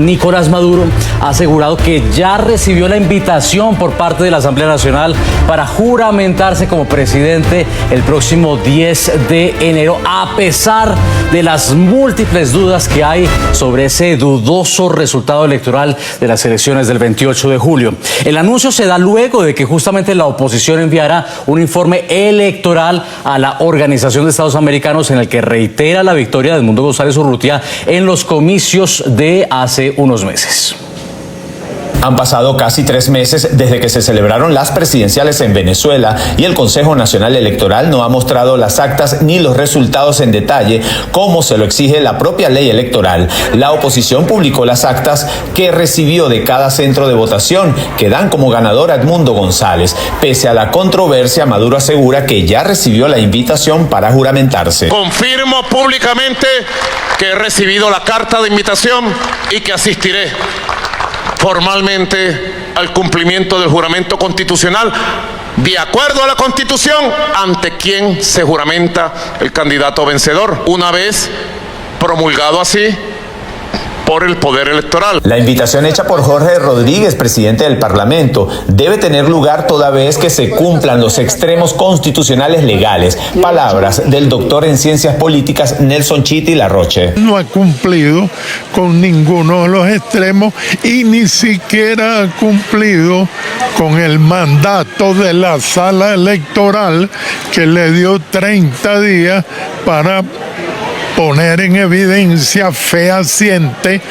Nicolás Maduro ha asegurado que ya recibió la invitación por parte de la Asamblea Nacional para juramentarse como presidente el próximo 10 de enero, a pesar de las múltiples dudas que hay sobre ese dudoso resultado electoral de las elecciones del 28 de julio. El anuncio se da luego de que justamente la oposición enviara un informe electoral a la Organización de Estados Americanos en el que reitera la victoria de Edmundo González Urrutia en los comicios de hace unos meses. Han pasado casi 3 meses desde que se celebraron las presidenciales en Venezuela y el Consejo Nacional Electoral no ha mostrado las actas ni los resultados en detalle, como se lo exige la propia ley electoral. La oposición publicó las actas que recibió de cada centro de votación, que dan como ganador a Edmundo González. Pese a la controversia, Maduro asegura que ya recibió la invitación para juramentarse. Confirmo públicamente que he recibido la carta de invitación y que asistiré formalmente al cumplimiento del juramento constitucional, de acuerdo a la Constitución, ante quien se juramenta el candidato vencedor, una vez promulgado así por el Poder Electoral. La invitación hecha por Jorge Rodríguez, presidente del Parlamento, debe tener lugar toda vez que se cumplan los extremos constitucionales legales. Palabras del doctor en Ciencias Políticas Nelson Chiti Larroche. No ha cumplido con ninguno de los extremos y ni siquiera ha cumplido con el mandato de la sala electoral, que le dio 30 días para poner en evidencia fehaciente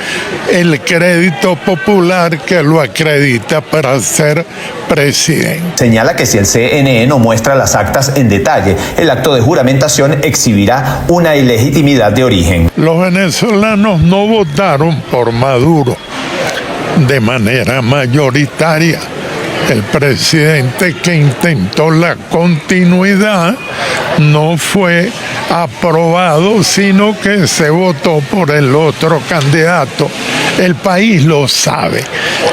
el crédito popular que lo acredita para ser presidente. Señala que si el CNE no muestra las actas en detalle, el acto de juramentación exhibirá una ilegitimidad de origen. Los venezolanos no votaron por Maduro de manera mayoritaria. El presidente que intentó la continuidad no fue aprobado, sino que se votó por el otro candidato. El país lo sabe.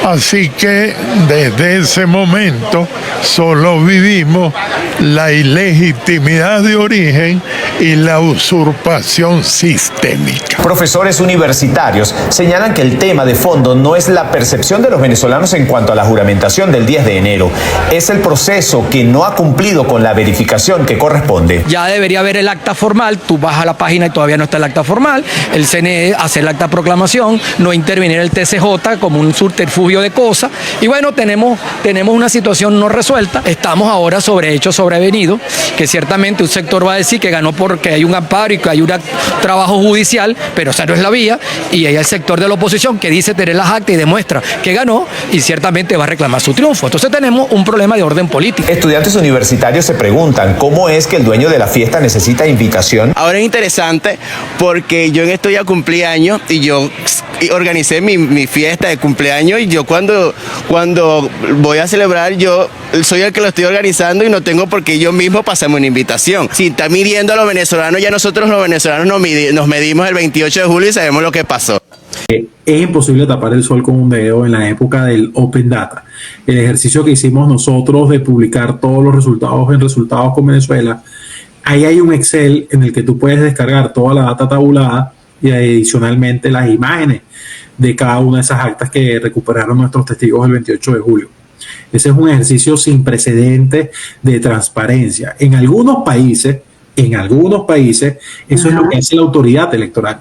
Así que desde ese momento solo vivimos la ilegitimidad de origen y la usurpación sistémica. Profesores universitarios señalan que el tema de fondo no es la percepción de los venezolanos en cuanto a la juramentación del 10 de enero, es el proceso que no ha cumplido con la verificación que corresponde. Ya debería haber el acta formal, tú vas a la página y todavía no está el acta formal, el CNE hace el acta de proclamación, no intervenir el TCJ como un subterfugio de cosas, y bueno, tenemos una situación no resuelta. Estamos ahora sobre hechos sobrevenidos, que ciertamente un sector va a decir que ganó porque hay un amparo y que hay un trabajo judicial, pero esa no es la vía, y hay el sector de la oposición que dice tener las actas y demuestra que ganó, y ciertamente va a reclamar su triunfo. Entonces tenemos un problema de orden político. Estudiantes universitarios se preguntan cómo es que el dueño de la fiesta necesita invitación. Ahora es interesante porque yo en esto ya cumplí años y yo organicé mi fiesta de cumpleaños, y yo cuando voy a celebrar, yo soy el que lo estoy organizando y no tengo por qué yo mismo pasarme una invitación. Si está midiendo a los venezolanos, ya nosotros los venezolanos nos medimos el 28 de julio y sabemos lo que pasó. Es imposible tapar el sol con un dedo en la época del Open Data. El ejercicio que hicimos nosotros de publicar todos los resultados en Resultados con Venezuela, ahí hay un Excel en el que tú puedes descargar toda la data tabulada y adicionalmente las imágenes de cada una de esas actas que recuperaron nuestros testigos el 28 de julio. Ese es un ejercicio sin precedentes de transparencia. En algunos países, eso es lo que hace la autoridad electoral.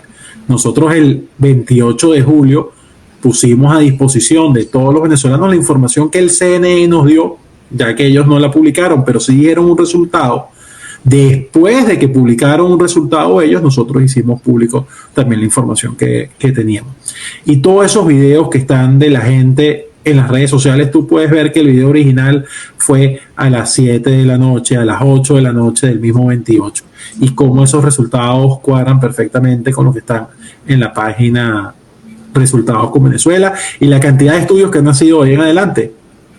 Nosotros el 28 de julio pusimos a disposición de todos los venezolanos la información que el CNE nos dio, ya que ellos no la publicaron, pero sí dieron un resultado. Después de que publicaron un resultado ellos, nosotros hicimos público también la información que teníamos. Y todos esos videos que están de la gente en las redes sociales, tú puedes ver que el video original fue a las 7 de la noche, a las 8 de la noche del mismo 28. Y cómo esos resultados cuadran perfectamente con lo que están en la página Resultados con Venezuela y la cantidad de estudios que han nacido hoy en adelante.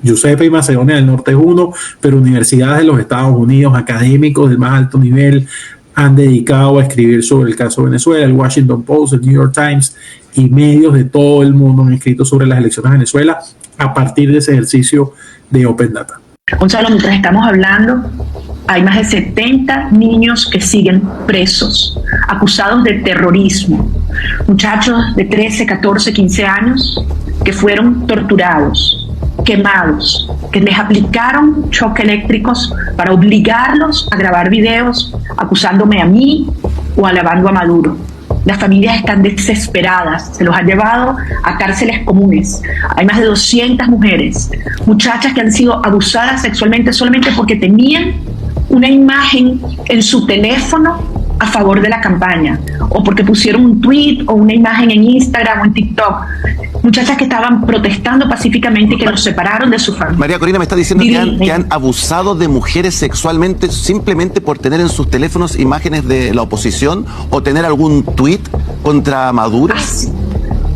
Giuseppe y Macedonia del Norte es uno, pero universidades de los Estados Unidos, académicos del más alto nivel, han dedicado a escribir sobre el caso de Venezuela. El Washington Post, el New York Times y medios de todo el mundo han escrito sobre las elecciones de Venezuela a partir de ese ejercicio de Open Data. Gonzalo, mientras estamos hablando, hay más de 70 niños que siguen presos, acusados de terrorismo, muchachos de 13, 14, 15 años que fueron torturados, quemados, que les aplicaron choques eléctricos para obligarlos a grabar videos acusándome a mí o alabando a Maduro. Las familias están desesperadas, se los han llevado a cárceles comunes. Hay más de 200 mujeres, muchachas que han sido abusadas sexualmente solamente porque tenían una imagen en su teléfono a favor de la campaña, o porque pusieron un tweet o una imagen en Instagram o en TikTok. Muchachas que estaban protestando pacíficamente y que los separaron de su familia. María Corina me está diciendo que han abusado de mujeres sexualmente simplemente por tener en sus teléfonos imágenes de la oposición o tener algún tweet contra Maduro.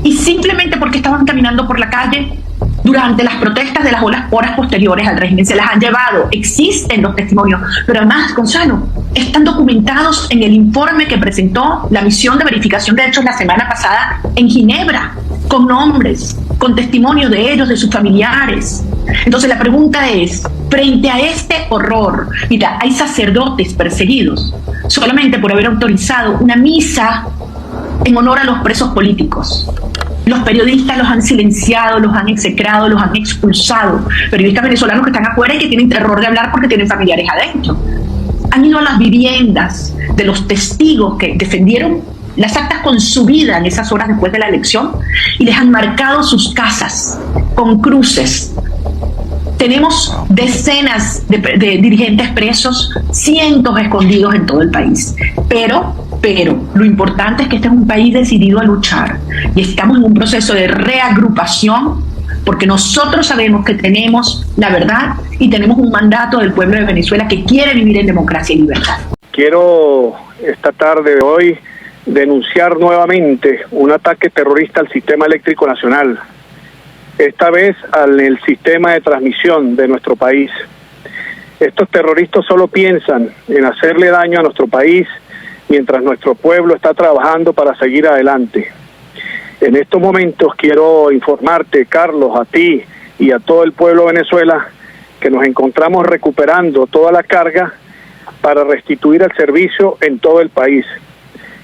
Y simplemente porque estaban caminando por la calle durante las protestas de las horas posteriores al régimen. Se las han llevado, existen los testimonios, pero además, Gonzalo, están documentados en el informe que presentó la misión de verificación de hechos la semana pasada en Ginebra, con nombres, con testimonios de ellos, de sus familiares. Entonces la pregunta es, frente a este horror, mira, hay sacerdotes perseguidos solamente por haber autorizado una misa en honor a los presos políticos. Los periodistas los han silenciado, los han execrado, los han expulsado. Periodistas venezolanos que están afuera y que tienen terror de hablar porque tienen familiares adentro. Han ido a las viviendas de los testigos que defendieron las actas con su vida en esas horas después de la elección y les han marcado sus casas con cruces. Tenemos decenas de dirigentes presos, cientos escondidos en todo el país. Pero lo importante es que este es un país decidido a luchar y estamos en un proceso de reagrupación porque nosotros sabemos que tenemos la verdad y tenemos un mandato del pueblo de Venezuela que quiere vivir en democracia y libertad. Quiero esta tarde de hoy denunciar nuevamente un ataque terrorista al sistema eléctrico nacional, esta vez al sistema de transmisión de nuestro país. Estos terroristas solo piensan en hacerle daño a nuestro país mientras nuestro pueblo está trabajando para seguir adelante. En estos momentos quiero informarte, Carlos, a ti y a todo el pueblo de Venezuela, que nos encontramos recuperando toda la carga para restituir el servicio en todo el país.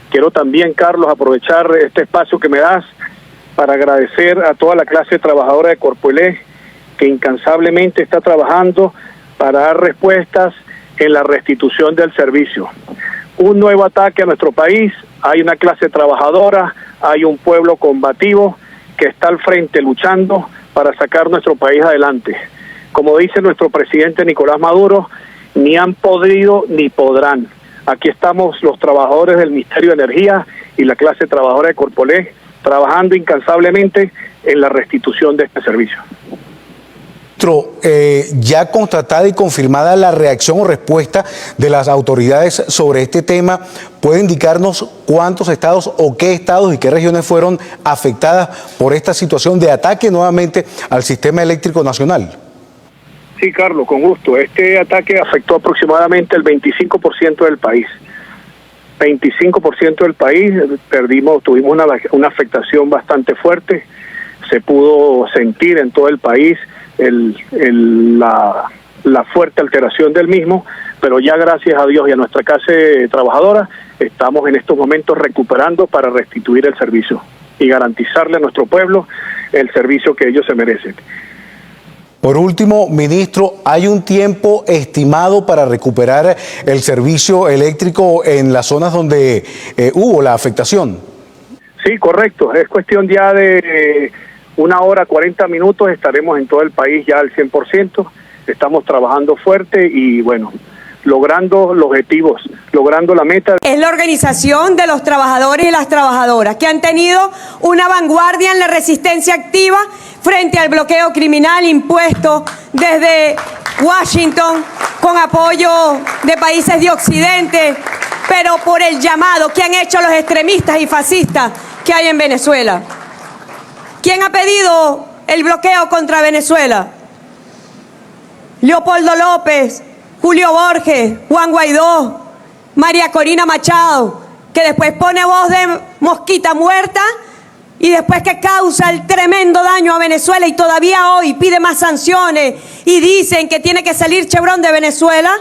Quiero también, Carlos, aprovechar este espacio que me das para agradecer a toda la clase trabajadora de Corpoelec que incansablemente está trabajando para dar respuestas en la restitución del servicio. Un nuevo ataque a nuestro país, hay una clase trabajadora, hay un pueblo combativo que está al frente luchando para sacar nuestro país adelante. Como dice nuestro presidente Nicolás Maduro, ni han podido ni podrán. Aquí estamos los trabajadores del Ministerio de Energía y la clase trabajadora de Corpoelec trabajando incansablemente en la restitución de este servicio. Ya constatada y confirmada la reacción o respuesta de las autoridades sobre este tema, ¿puede indicarnos cuántos estados o qué estados y qué regiones fueron afectadas por esta situación de ataque nuevamente al sistema eléctrico nacional? Sí, Carlos, con gusto. Este ataque afectó aproximadamente el 25% del país. 25% del país tuvimos una afectación bastante fuerte. Se pudo sentir en todo el país la fuerte alteración del mismo, pero ya gracias a Dios y a nuestra clase trabajadora estamos en estos momentos recuperando para restituir el servicio y garantizarle a nuestro pueblo el servicio que ellos se merecen. Por último, ministro, ¿hay un tiempo estimado para recuperar el servicio eléctrico en las zonas donde hubo la afectación? Sí, correcto. Es cuestión ya de 1 hora, 40 minutos, estaremos en todo el país ya al 100%. Estamos trabajando fuerte y, bueno, logrando los objetivos, logrando la meta. Es la organización de los trabajadores y las trabajadoras que han tenido una vanguardia en la resistencia activa frente al bloqueo criminal impuesto desde Washington con apoyo de países de Occidente, pero por el llamado que han hecho los extremistas y fascistas que hay en Venezuela. ¿Quién ha pedido el bloqueo contra Venezuela? Leopoldo López, Julio Borges, Juan Guaidó, María Corina Machado, que después pone voz de mosquita muerta y después que causa el tremendo daño a Venezuela y todavía hoy pide más sanciones y dicen que tiene que salir Chevron de Venezuela.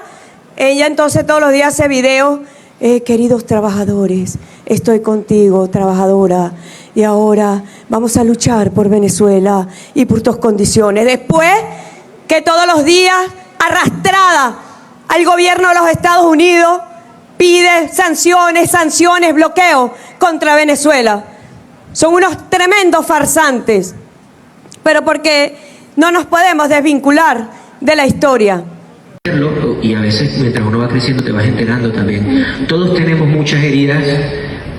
Ella entonces todos los días hace videos, queridos trabajadores, estoy contigo, trabajadora, y ahora vamos a luchar por Venezuela y por tus condiciones. Después que todos los días, arrastrada al gobierno de los Estados Unidos, pide sanciones, bloqueo contra Venezuela. Son unos tremendos farsantes, pero porque no nos podemos desvincular de la historia. Y a veces mientras uno va creciendo te vas enterando también. Todos tenemos muchas heridas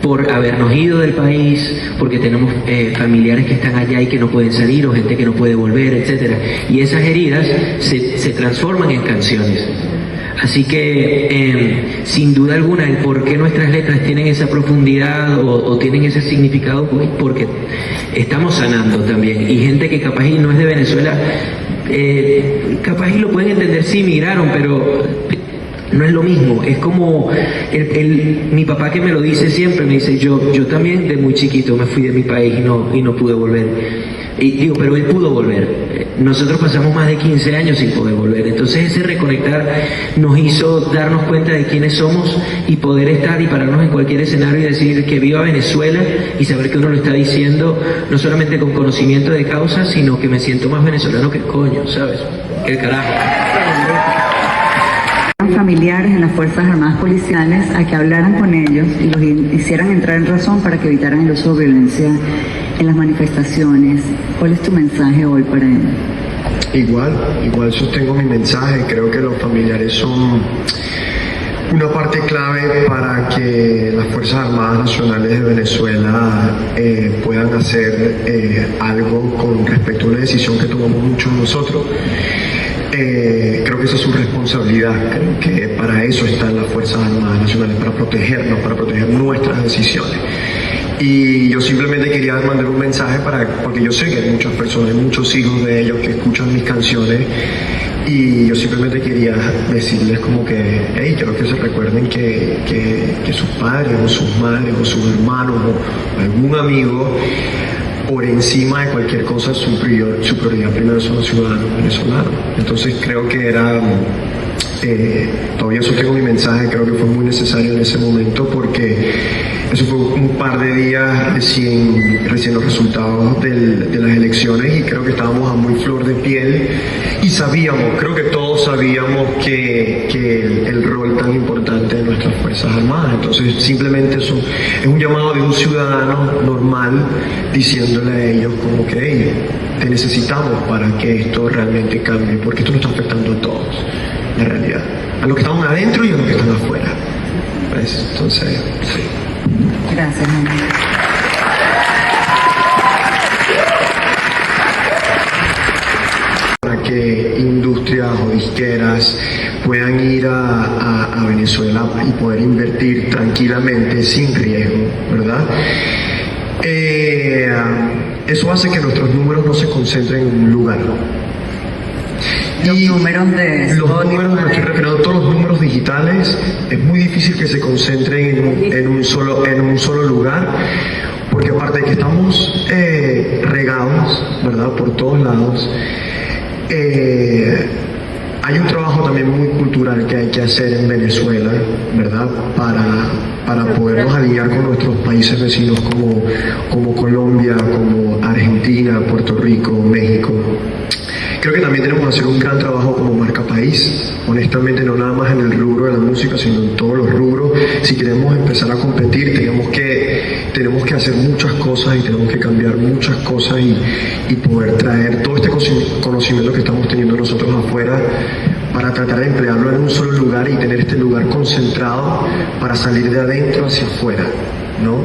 por habernos ido del país, porque tenemos familiares que están allá y que no pueden salir, o gente que no puede volver, etcétera. Y esas heridas se transforman en canciones. Así que, sin duda alguna, el por qué nuestras letras tienen esa profundidad o tienen ese significado, pues porque estamos sanando también. Y gente que capaz y no es de Venezuela, capaz y lo pueden entender, sí, migraron, pero no es lo mismo. Es como mi papá, que me lo dice siempre, me dice, yo también de muy chiquito me fui de mi país y no pude volver. Y digo, pero él pudo volver. Nosotros pasamos más de 15 años sin poder volver. Entonces ese reconectar nos hizo darnos cuenta de quiénes somos y poder estar y pararnos en cualquier escenario y decir que viva Venezuela, y saber que uno lo está diciendo no solamente con conocimiento de causa, sino que me siento más venezolano que el coño, ¿sabes? Que el carajo. Familiares en las Fuerzas Armadas Policiales a que hablaran con ellos y los hicieran entrar en razón para que evitaran el uso de violencia en las manifestaciones. ¿Cuál es tu mensaje hoy para él? Igual sostengo mi mensaje. Creo que los familiares son una parte clave para que las Fuerzas Armadas Nacionales de Venezuela puedan hacer algo con respecto a una decisión que tomamos muchos nosotros. Creo que esa es su responsabilidad. Creo que para eso están las Fuerzas Armadas Nacionales, para protegernos, para proteger nuestras decisiones. Y yo simplemente quería mandar un mensaje porque yo sé que hay muchas personas, hay muchos hijos de ellos que escuchan mis canciones, y yo simplemente quería decirles como que, hey, quiero que se recuerden que sus padres o sus madres o sus hermanos o algún amigo, por encima de cualquier cosa, su prioridad primero son los ciudadanos venezolanos. Entonces creo que todavía sostengo mi mensaje. Creo que fue muy necesario en ese momento, porque eso fue un par de días recién los resultados de las elecciones, y creo que estábamos a muy flor de piel y creo que todos sabíamos que el rol tan importante de nuestras Fuerzas Armadas. Entonces simplemente eso es un llamado de un ciudadano normal diciéndole a ellos como que, hey, te necesitamos para que esto realmente cambie, porque esto nos está afectando a todos, en realidad, a los que están adentro y a los que están afuera. ¿Ves? Entonces, sí. Gracias, mamá. Para que industrias o disqueras puedan ir a Venezuela y poder invertir tranquilamente, sin riesgo, ¿verdad? Eso hace que nuestros números no se concentren en un lugar. Los números me estoy refiriendo a todos los números digitales. Es muy difícil que se concentren en un solo lugar, porque aparte de que estamos regados, ¿verdad?, por todos lados, hay un trabajo también muy cultural que hay que hacer en Venezuela, ¿verdad?, para podernos alinear con nuestros países vecinos como Colombia, como Argentina, Puerto Rico, México. Creo que también tenemos que hacer un gran trabajo como marca país, honestamente, no nada más en el rubro de la música, sino en todos los rubros. Si queremos empezar a competir, tenemos que hacer muchas cosas y tenemos que cambiar muchas cosas y poder traer todo este conocimiento que estamos teniendo nosotros afuera, para tratar de emplearlo en un solo lugar y tener este lugar concentrado para salir de adentro hacia afuera, ¿no?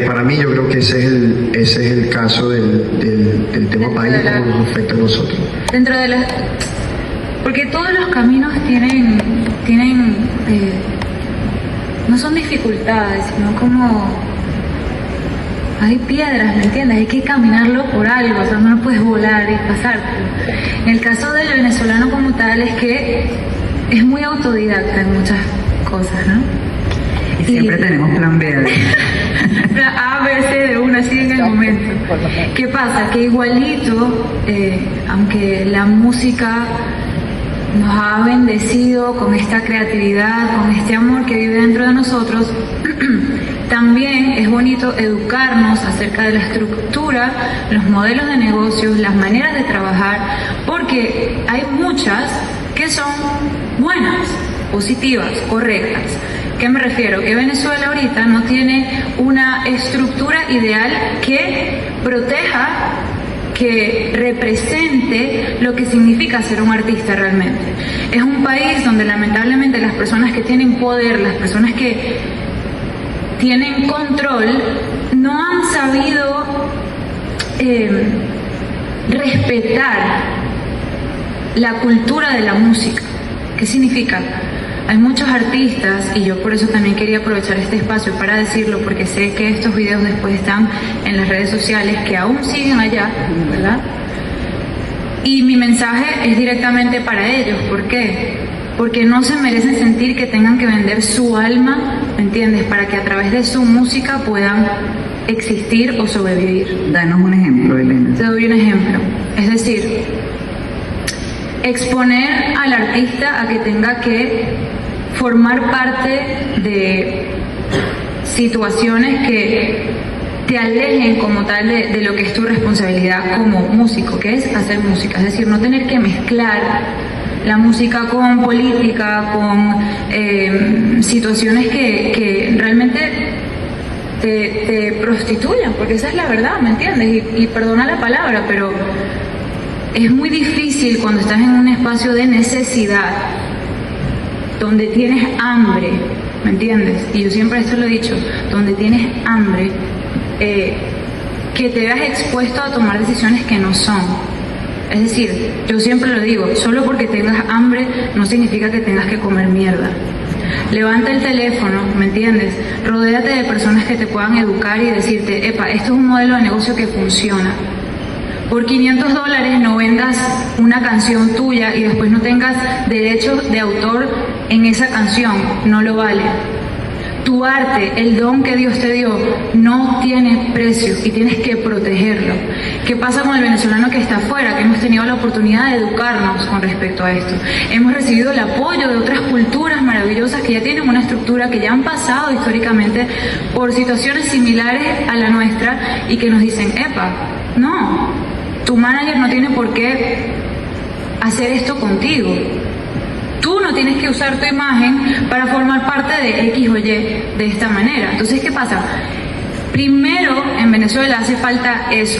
Para mí, yo creo que ese es el caso del tema país, cómo nos afecta a nosotros. Dentro de porque todos los caminos tienen no son dificultades, sino como hay piedras, ¿me entiendes? Hay que caminarlo por algo, o sea, no puedes volar y pasarte. En el caso del venezolano como tal, es que es muy autodidacta en muchas cosas, ¿no? Y siempre tenemos plan B. A, B, C de uno, así en el momento. ¿Qué pasa? Que igualito, aunque la música nos ha bendecido con esta creatividad, con este amor que vive dentro de nosotros, también es bonito educarnos acerca de la estructura, los modelos de negocios, las maneras de trabajar, porque hay muchas que son buenas, positivas, correctas. ¿Qué me refiero? Que Venezuela ahorita no tiene una estructura ideal que proteja, que represente lo que significa ser un artista realmente. Es un país donde lamentablemente las personas que tienen poder, las personas que tienen control, no han sabido respetar la cultura de la música. ¿Qué significa? Hay muchos artistas, y yo por eso también quería aprovechar este espacio para decirlo, porque sé que estos videos después están en las redes sociales, que aún siguen allá, ¿verdad? Y mi mensaje es directamente para ellos. ¿Por qué? Porque no se merecen sentir que tengan que vender su alma, ¿me entiendes? Para que a través de su música puedan existir o sobrevivir. Danos un ejemplo, Elena. Te doy un ejemplo. Es decir, exponer al artista a que tenga que formar parte de situaciones que te alejen como tal de lo que es tu responsabilidad como músico, que es hacer música. Es decir, no tener que mezclar la música con política, con situaciones que realmente te prostituyan, porque esa es la verdad, ¿me entiendes? Y perdona la palabra, pero es muy difícil cuando estás en un espacio de necesidad, donde tienes hambre, ¿me entiendes? Y yo siempre esto lo he dicho, donde tienes hambre, que te veas expuesto a tomar decisiones que no son. Es decir, yo siempre lo digo, solo porque tengas hambre no significa que tengas que comer mierda. Levanta el teléfono, ¿me entiendes? Rodéate de personas que te puedan educar y decirte, epa, esto es un modelo de negocio que funciona. Por $500 no vendas una canción tuya y después no tengas derechos de autor en esa canción, no lo vale. Tu arte, el don que Dios te dio, no tiene precio y tienes que protegerlo. ¿Qué pasa con el venezolano que está afuera? Que hemos tenido la oportunidad de educarnos con respecto a esto. Hemos recibido el apoyo de otras culturas maravillosas que ya tienen una estructura, que ya han pasado históricamente por situaciones similares a la nuestra y que nos dicen, epa, no, tu manager no tiene por qué hacer esto contigo. Tú no tienes que usar tu imagen para formar parte de X o Y de esta manera. Entonces, ¿qué pasa? Primero, en Venezuela hace falta eso,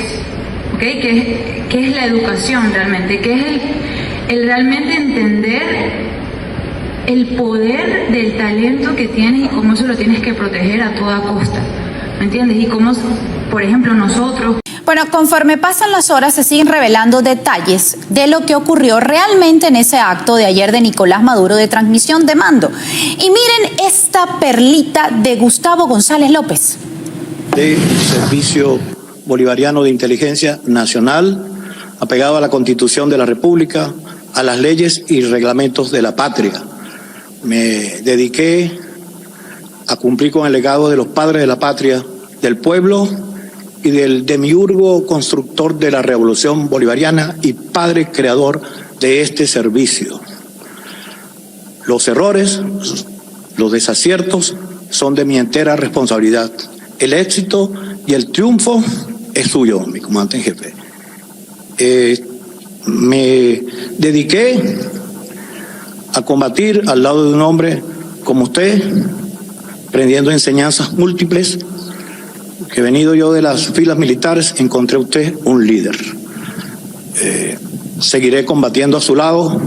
¿ok? Que es la educación realmente, que es el realmente entender el poder del talento que tienes y cómo eso lo tienes que proteger a toda costa, ¿me entiendes? Y cómo, por ejemplo, nosotros... Bueno, conforme pasan las horas se siguen revelando detalles de lo que ocurrió realmente en ese acto de ayer de Nicolás Maduro de transmisión de mando. Y miren esta perlita de Gustavo González López. De Servicio Bolivariano de Inteligencia Nacional, apegado a la Constitución de la República, a las leyes y reglamentos de la patria. Me dediqué a cumplir con el legado de los padres de la patria, del pueblo y del demiurgo constructor de la Revolución Bolivariana y padre creador de este servicio. Los errores, los desaciertos son de mi entera responsabilidad. El éxito y el triunfo es suyo, mi comandante en jefe. Me dediqué a combatir al lado de un hombre como usted, aprendiendo enseñanzas múltiples. Que venido yo de las filas militares, encontré usted un líder. Seguiré combatiendo a su lado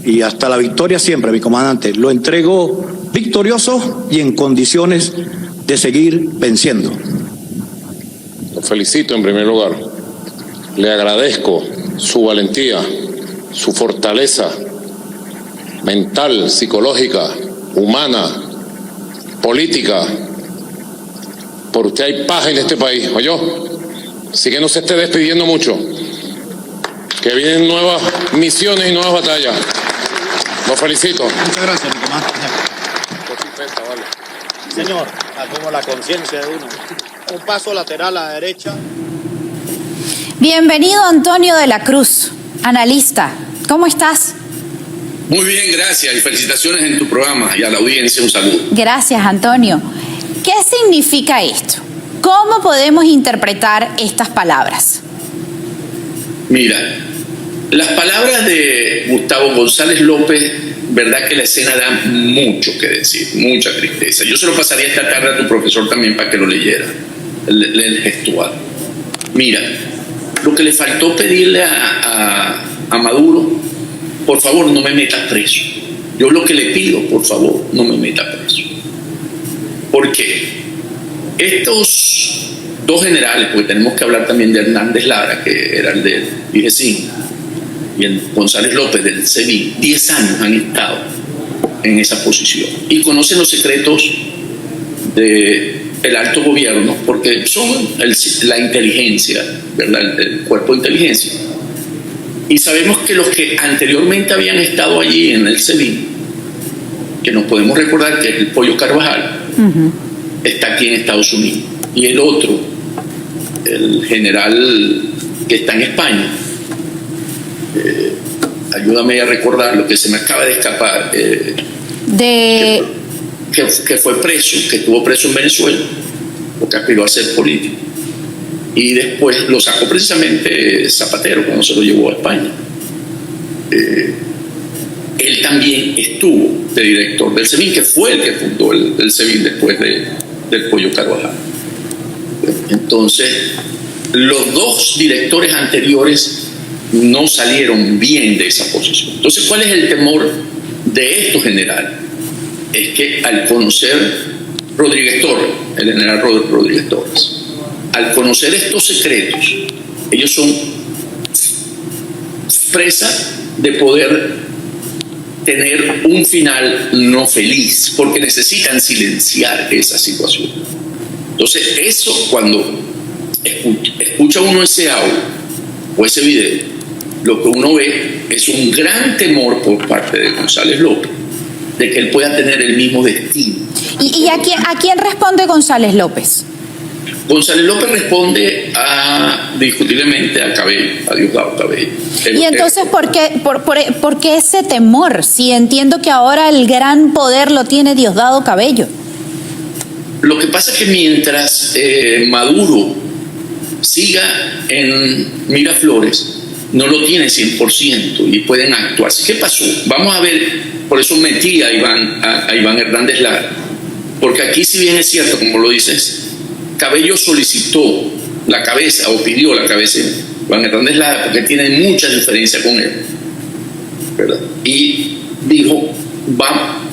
y hasta la victoria siempre, mi comandante. Lo entrego victorioso y en condiciones de seguir venciendo. Lo felicito en primer lugar. Le agradezco su valentía, su fortaleza mental, psicológica, humana, política. Por usted hay paz en este país, ¿oyó? Así que no se esté despidiendo mucho, que vienen nuevas misiones y nuevas batallas. Los felicito. Muchas gracias, mi comandante. Señor, como la conciencia de uno. Un paso lateral a la derecha. Bienvenido Antonio de la Cruz, analista. ¿Cómo estás? Muy bien, gracias y felicitaciones en tu programa y a la audiencia un saludo. Gracias, Antonio. ¿Qué significa esto? ¿Cómo podemos interpretar estas palabras? Mira, las palabras de Gustavo González López, verdad que la escena da mucho que decir, mucha tristeza. Yo se lo pasaría esta tarde a tu profesor también para que lo leyera, el gestual. Mira, lo que le faltó pedirle a Maduro, por favor no me metas preso. Yo lo que le pido, por favor, no me meta preso. ¿Por qué? Estos dos generales, porque tenemos que hablar también de Hernández Lara, que era el del IGESIN, y el González López del SEBIN, 10 años han estado en esa posición y conocen los secretos del alto gobierno, porque son la inteligencia, ¿verdad? El cuerpo de inteligencia. Y sabemos que los que anteriormente habían estado allí en el SEBIN, que nos podemos recordar que el Pollo Carvajal, está aquí en Estados Unidos, y el otro, el general que está en España, ayúdame a recordar lo que se me acaba de escapar, que fue preso, que estuvo preso en Venezuela porque aspiró a ser político y después lo sacó precisamente Zapatero cuando se lo llevó a España. Él también estuvo de director del SEBIN, que fue el que fundó el SEBIN después del Pollo Carvajal. Entonces, los dos directores anteriores no salieron bien de esa posición. Entonces, ¿cuál es el temor de estos generales? Es que al conocer Rodríguez Torres, el general Rodríguez Torres, al conocer estos secretos, ellos son presa de poder tener un final no feliz, porque necesitan silenciar esa situación. Entonces, eso cuando escucha uno ese audio o ese video, lo que uno ve es un gran temor por parte de González López de que él pueda tener el mismo destino. ¿Y a quién responde González López? González López responde discutiblemente a Cabello, a Diosdado Cabello. Y entonces, ¿por qué ese temor? Si entiendo que ahora el gran poder lo tiene Diosdado Cabello. Lo que pasa es que mientras Maduro siga en Miraflores, no lo tiene 100% y pueden actuar. ¿Qué pasó? Vamos a ver, por eso metí a Iván Hernández Lara, porque aquí, si bien es cierto, como lo dices, Cabello solicitó la cabeza o pidió la cabeza de Iván Hernández Lara porque tiene mucha diferencia con él, ¿verdad? Y dijo,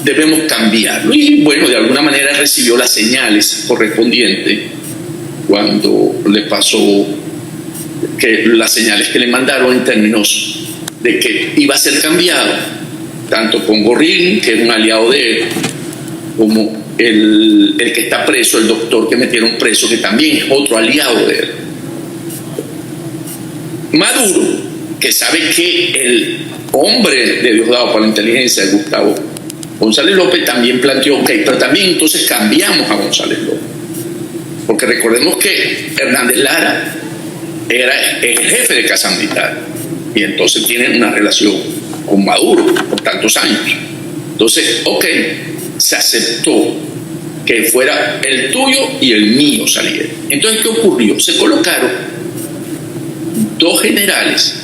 debemos cambiarlo. Y bueno, de alguna manera recibió las señales correspondientes cuando le pasó que las señales que le mandaron en términos de que iba a ser cambiado, tanto con Gorrín, que es un aliado de él, como el que está preso, el doctor que metieron preso, que también es otro aliado de él. Maduro, que sabe que el hombre de Diosdado para la inteligencia de Gustavo González López también planteó, ok, pero también entonces cambiamos a González López. Porque recordemos que Hernández Lara era el jefe de Casa Militar y entonces tienen una relación con Maduro por tantos años. Entonces, ok, se aceptó que fuera el tuyo y el mío saliera. Entonces, ¿qué ocurrió? Se colocaron dos generales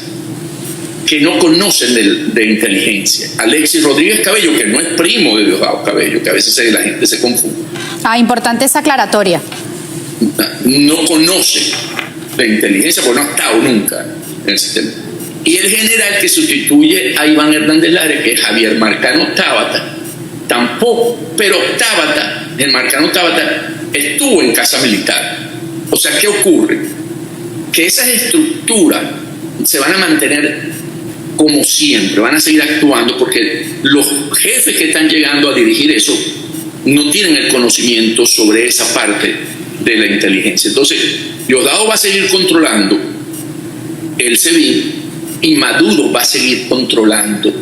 que no conocen de inteligencia. Alexis Rodríguez Cabello, que no es primo de Diosdado Cabello, que a veces la gente se confunde. Importante esa aclaratoria. No conoce de inteligencia porque no ha estado nunca en el sistema. Y el general que sustituye a Iván Hernández Lara, que es Javier Marcano Tábata, tampoco, pero el Marcano Tábata estuvo en Casa Militar. O sea, ¿qué ocurre? Que esas estructuras se van a mantener como siempre, van a seguir actuando porque los jefes que están llegando a dirigir eso no tienen el conocimiento sobre esa parte de la inteligencia. Entonces, Diosdado va a seguir controlando el SEBIN y Maduro va a seguir controlando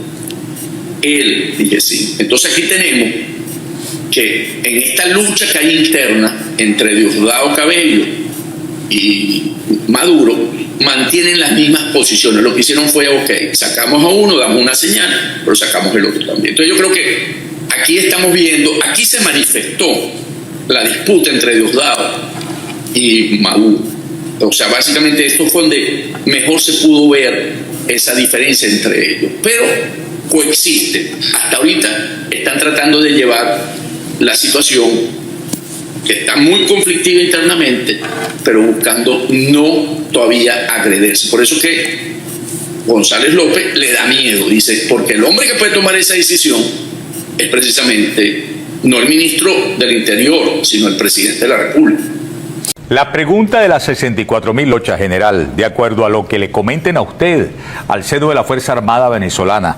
el IGESIN. Entonces aquí tenemos que en esta lucha que hay interna entre Diosdado Cabello y Maduro, mantienen las mismas posiciones. Lo que hicieron fue, ok, sacamos a uno, damos una señal, pero sacamos el otro también. Entonces yo creo que aquí estamos viendo, aquí se manifestó la disputa entre Diosdado y Maduro. O sea, básicamente esto fue donde mejor se pudo ver esa diferencia entre ellos. Pero coexisten. Hasta ahorita están tratando de llevar la situación, que está muy conflictiva internamente, pero buscando no todavía agredirse. Por eso que González López le da miedo, dice, porque el hombre que puede tomar esa decisión es precisamente no el ministro del Interior, sino el presidente de la República. La pregunta de las 64.000 lochas, general, de acuerdo a lo que le comenten a usted, al seno de la Fuerza Armada venezolana,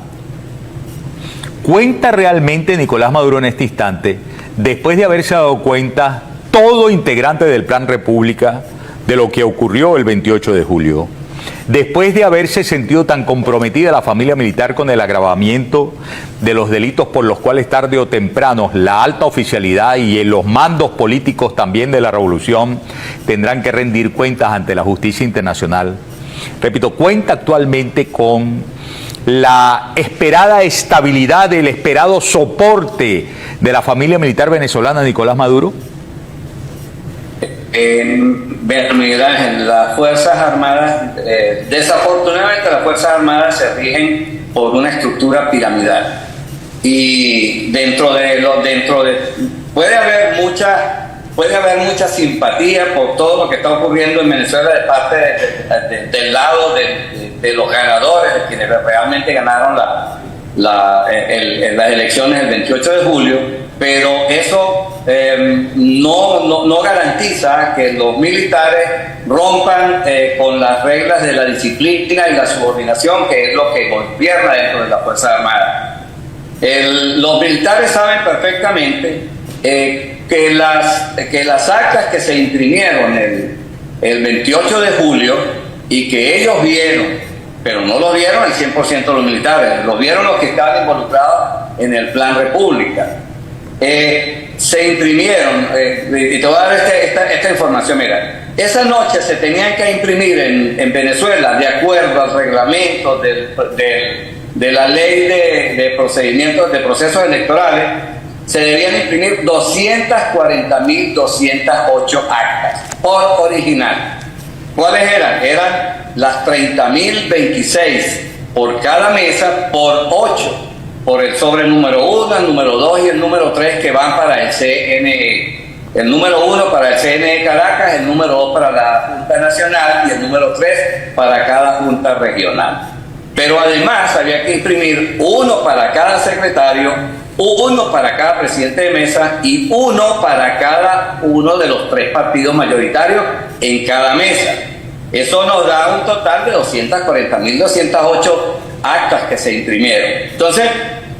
¿cuenta realmente Nicolás Maduro en este instante, después de haberse dado cuenta todo integrante del Plan República de lo que ocurrió el 28 de julio? Después de haberse sentido tan comprometida la familia militar con el agravamiento de los delitos por los cuales tarde o temprano la alta oficialidad y los mandos políticos también de la revolución tendrán que rendir cuentas ante la justicia internacional. Repito, ¿cuenta actualmente con la esperada estabilidad, el esperado soporte de la familia militar venezolana Nicolás Maduro? Miguel Ángel, las Fuerzas Armadas, desafortunadamente las Fuerzas Armadas se rigen por una estructura piramidal y puede haber mucha simpatía por todo lo que está ocurriendo en Venezuela de parte del lado de los ganadores, de quienes realmente ganaron las elecciones del 28 de julio, pero eso no garantiza que los militares rompan con las reglas de la disciplina y la subordinación, que es lo que gobierna dentro de la Fuerza Armada. Los militares saben perfectamente que las actas que se imprimieron el 28 de julio y que ellos vieron, pero no lo vieron el 100% de los militares, lo vieron los que estaban involucrados en el Plan República. Se imprimieron, y te voy a dar esta información, mira, esa noche se tenían que imprimir en Venezuela, de acuerdo al reglamento de la ley de procedimientos, de procesos electorales, se debían imprimir 240.208 actas por original. ¿Cuáles eran? Eran las 30.026 por cada mesa por 8. Por el sobre número 1, el número 2 y el número 3 que van para el CNE. El número 1 para el CNE Caracas, el número 2 para la Junta Nacional y el número 3 para cada Junta Regional. Pero además había que imprimir uno para cada secretario, uno para cada presidente de mesa y uno para cada uno de los 3 partidos mayoritarios en cada mesa. Eso nos da un total de 240.208 actas que se imprimieron. Entonces,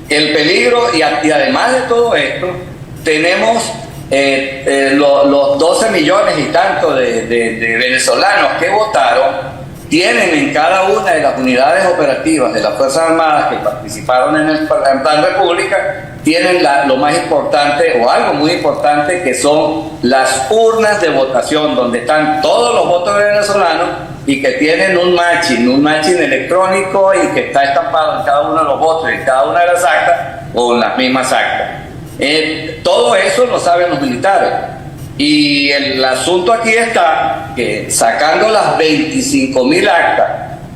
el peligro, y además de todo esto, tenemos los 12 millones y tanto de venezolanos que votaron, tienen en cada una de las unidades operativas de las Fuerzas Armadas que participaron en el Plan República, tienen lo más importante, o algo muy importante, que son las urnas de votación, donde están todos los votos venezolanos y que tienen un matching electrónico y que está estampado en cada uno de los votos y en cada una de las actas con las mismas actas. Todo eso lo saben los militares. Y el asunto aquí está que sacando las 25.000 actas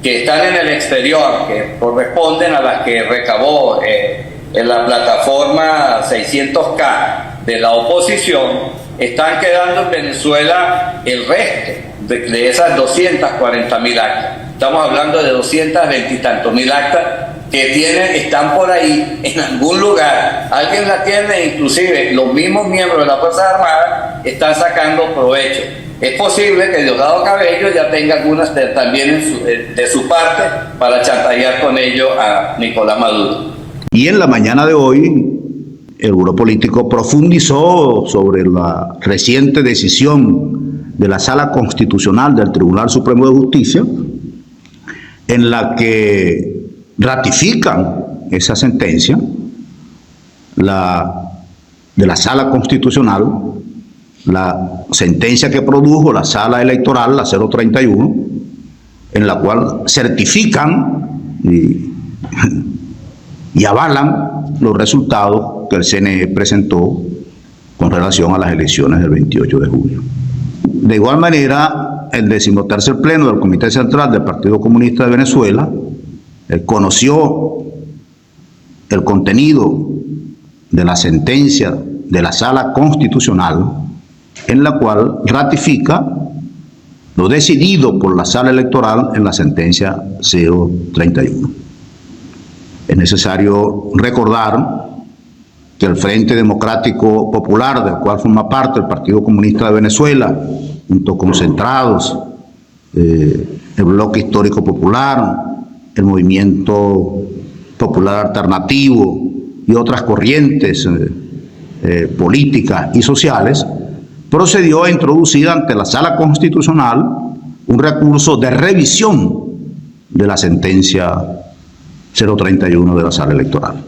que están en el exterior, que corresponden a las que recabó en la plataforma 600K de la oposición, están quedando en Venezuela el resto de esas 240.000 actas. Estamos hablando de 220 y tantos mil actas que están por ahí en algún lugar. Alguien la tiene, inclusive los mismos miembros de las Fuerzas Armadas están sacando provecho. Es posible que Diosdado Cabello ya tenga algunas también de su parte para chantajear con ello a Nicolás Maduro. Y en la mañana de hoy, el Buró Político profundizó sobre la reciente decisión de la Sala Constitucional del Tribunal Supremo de Justicia, en la que ratifican esa sentencia de la Sala Constitucional, la sentencia que produjo la Sala Electoral, la 031, en la cual certifican y avalan los resultados que el CNE presentó con relación a las elecciones del 28 de julio. De igual manera, el 13º Pleno del Comité Central del Partido Comunista de Venezuela conoció el contenido de la sentencia de la Sala Constitucional, en la cual ratifica lo decidido por la Sala Electoral en la sentencia 031. Es necesario recordar que el Frente Democrático Popular, del cual forma parte el Partido Comunista de Venezuela, junto con Centrados, el Bloque Histórico Popular, el Movimiento Popular Alternativo y otras corrientes políticas y sociales, procedió a introducir ante la Sala Constitucional un recurso de revisión de la sentencia 031 de la Sala Electoral.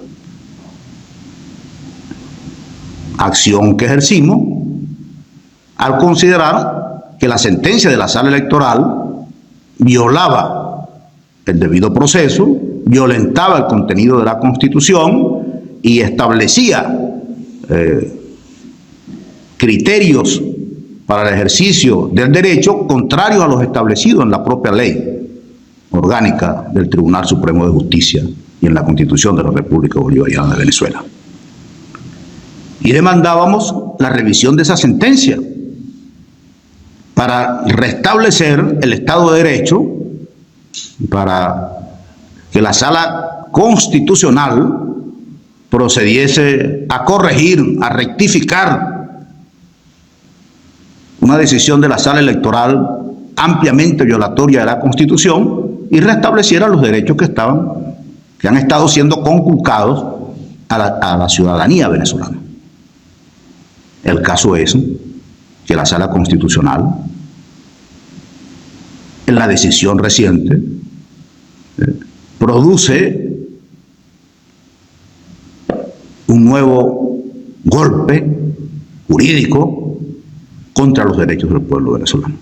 Acción que ejercimos al considerar que la sentencia de la Sala Electoral violaba el debido proceso, violentaba el contenido de la Constitución y establecía criterios para el ejercicio del derecho contrarios a los establecidos en la propia ley orgánica del Tribunal Supremo de Justicia y en la Constitución de la República Bolivariana de Venezuela. Y demandábamos la revisión de esa sentencia para restablecer el Estado de Derecho, para que la Sala Constitucional procediese a corregir, a rectificar una decisión de la Sala Electoral ampliamente violatoria de la Constitución y restableciera los derechos que han estado siendo conculcados a la ciudadanía venezolana. El caso es que la Sala Constitucional, en la decisión reciente, produce un nuevo golpe jurídico contra los derechos del pueblo venezolano.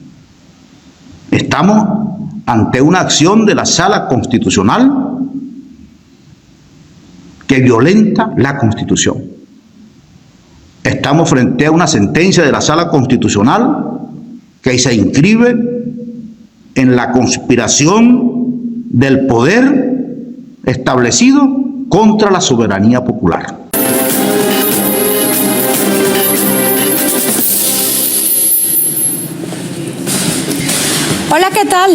Estamos ante una acción de la Sala Constitucional que violenta la Constitución. Estamos frente a una sentencia de la Sala Constitucional que se inscribe en la conspiración del poder establecido contra la soberanía popular. Hola, ¿qué tal?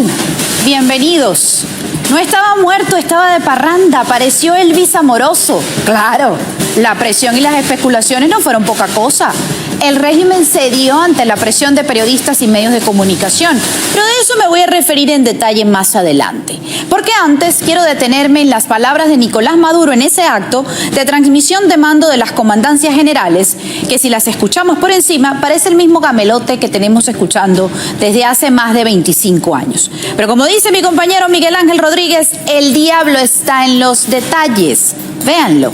Bienvenidos. No estaba muerto, estaba de parranda, apareció Elvis Amoroso. Claro, la presión y las especulaciones no fueron poca cosa. El régimen cedió ante la presión de periodistas y medios de comunicación, pero de eso me voy a referir en detalle más adelante. Porque antes quiero detenerme en las palabras de Nicolás Maduro en ese acto de transmisión de mando de las comandancias generales, que si las escuchamos por encima parece el mismo gamelote que tenemos escuchando desde hace más de 25 años. Pero como dice mi compañero Miguel Ángel Rodríguez, el diablo está en los detalles. Véanlo.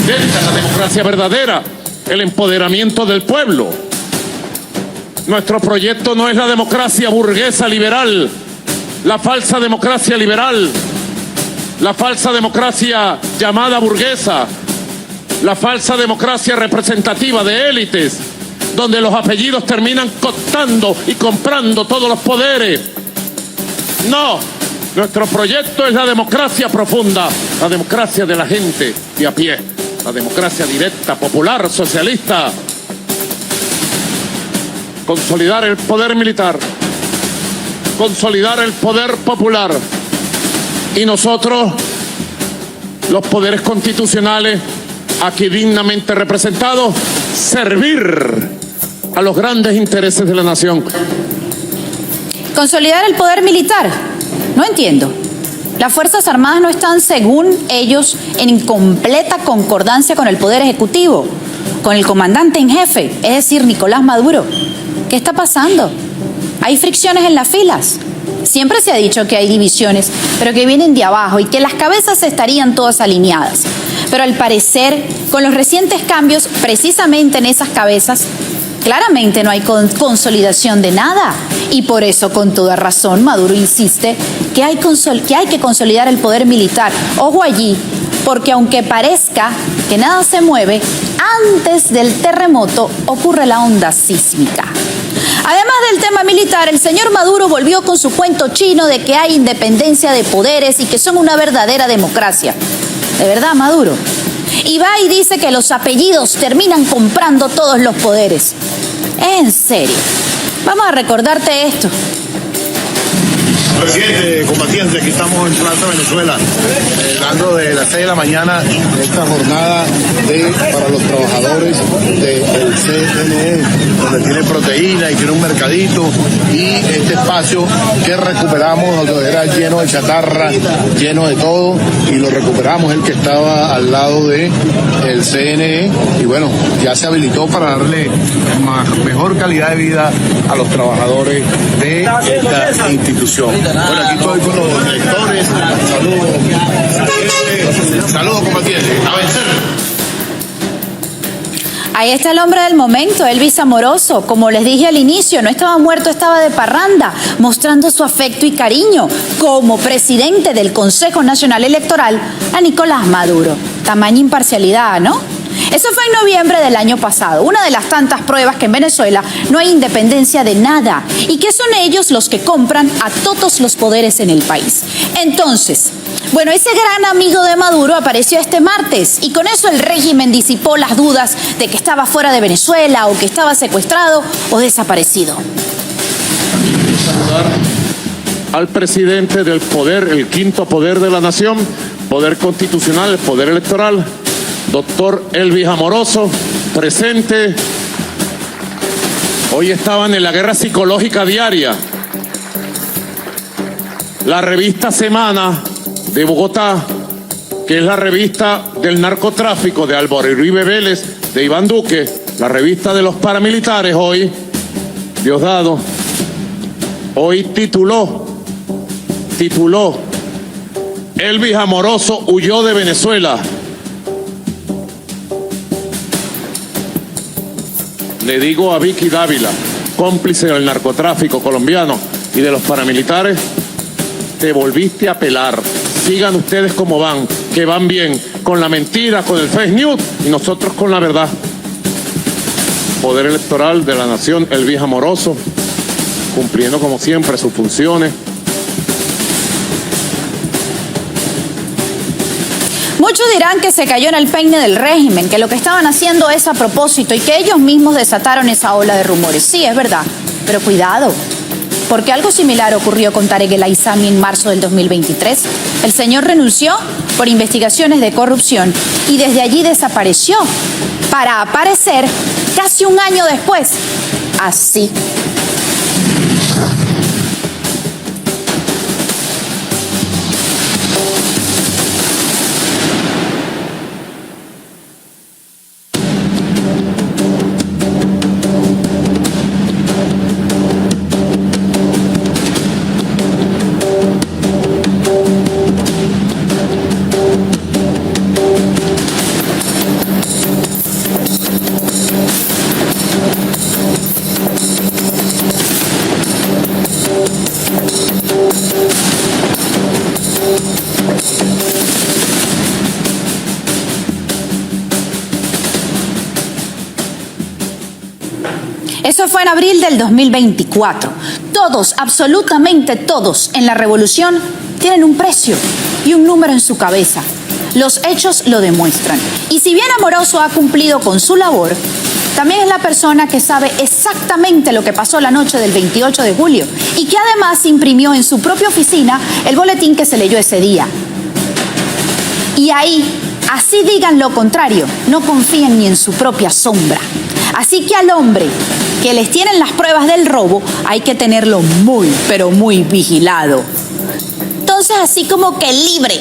La democracia verdadera, el empoderamiento del pueblo. Nuestro proyecto no es la democracia burguesa liberal, la falsa democracia liberal, la falsa democracia llamada burguesa, la falsa democracia representativa de élites, donde los apellidos terminan cooptando y comprando todos los poderes. No, nuestro proyecto es la democracia profunda, la democracia de la gente de a pie. La democracia directa, popular, socialista. Consolidar el poder militar. Consolidar el poder popular. Y nosotros, los poderes constitucionales, aquí dignamente representados, servir a los grandes intereses de la nación. Consolidar el poder militar. No entiendo. Las Fuerzas Armadas no están, según ellos, en completa concordancia con el Poder Ejecutivo, con el comandante en jefe, es decir, Nicolás Maduro. ¿Qué está pasando? Hay fricciones en las filas. Siempre se ha dicho que hay divisiones, pero que vienen de abajo y que las cabezas estarían todas alineadas. Pero al parecer, con los recientes cambios, precisamente en esas cabezas, claramente no hay consolidación de nada. Y por eso, con toda razón, Maduro insiste que hay que consolidar el poder militar. Ojo allí, porque aunque parezca que nada se mueve, antes del terremoto ocurre la onda sísmica. Además del tema militar, el señor Maduro volvió con su cuento chino de que hay independencia de poderes y que son una verdadera democracia. ¿De verdad, Maduro? Y va y dice que los apellidos terminan comprando todos los poderes. En serio. Vamos a recordarte esto. Presidente, combatiente, aquí estamos en Plaza Venezuela, dando de las 6 de la mañana esta jornada para los trabajadores del CNE, donde tiene proteína y tiene un mercadito, y este espacio que recuperamos, donde era lleno de chatarra, lleno de todo, y lo recuperamos, el que estaba al lado del CNE, y bueno, ya se habilitó para darle mejor calidad de vida a los trabajadores de esta institución. Bueno, aquí estoy con los directores. Saludos, combatientes. A vencer. Ahí está el hombre del momento, Elvis Amoroso. Como les dije al inicio, no estaba muerto, estaba de parranda, mostrando su afecto y cariño como presidente del Consejo Nacional Electoral a Nicolás Maduro. Tamaña imparcialidad, ¿no? Eso fue en noviembre del año pasado, una de las tantas pruebas que en Venezuela no hay independencia de nada y que son ellos los que compran a todos los poderes en el país. Entonces, bueno, ese gran amigo de Maduro apareció este martes y con eso el régimen disipó las dudas de que estaba fuera de Venezuela o que estaba secuestrado o desaparecido. Saludar al presidente del poder, el quinto poder de la nación, poder constitucional, el poder electoral, doctor Elvis Amoroso, presente. Hoy estaban en la guerra psicológica diaria. La revista Semana de Bogotá, que es la revista del narcotráfico de Álvaro Uribe Vélez, de Iván Duque, la revista de los paramilitares, hoy, Diosdado, hoy tituló, Elvis Amoroso huyó de Venezuela. Le digo a Vicky Dávila, cómplice del narcotráfico colombiano y de los paramilitares, te volviste a pelar. Sigan ustedes como van, que van bien, con la mentira, con el fake news y nosotros con la verdad. Poder electoral de la nación, Elvis Amoroso, cumpliendo como siempre sus funciones. Muchos dirán que se cayó en el peine del régimen, que lo que estaban haciendo es a propósito y que ellos mismos desataron esa ola de rumores. Sí, es verdad, pero cuidado, porque algo similar ocurrió con Tarek El Aissami en marzo del 2023. El señor renunció por investigaciones de corrupción y desde allí desapareció para aparecer casi un año después, así. Eso fue en abril del 2024. Todos, absolutamente todos en la revolución tienen un precio y un número en su cabeza. Los hechos lo demuestran. Y si bien Amoroso ha cumplido con su labor, también es la persona que sabe exactamente lo que pasó la noche del 28 de julio y que además imprimió en su propia oficina el boletín que se leyó ese día. Y ahí, así digan lo contrario, no confían ni en su propia sombra. Así que al hombre que les tienen las pruebas del robo hay que tenerlo muy, pero muy vigilado. Entonces, así como que libre,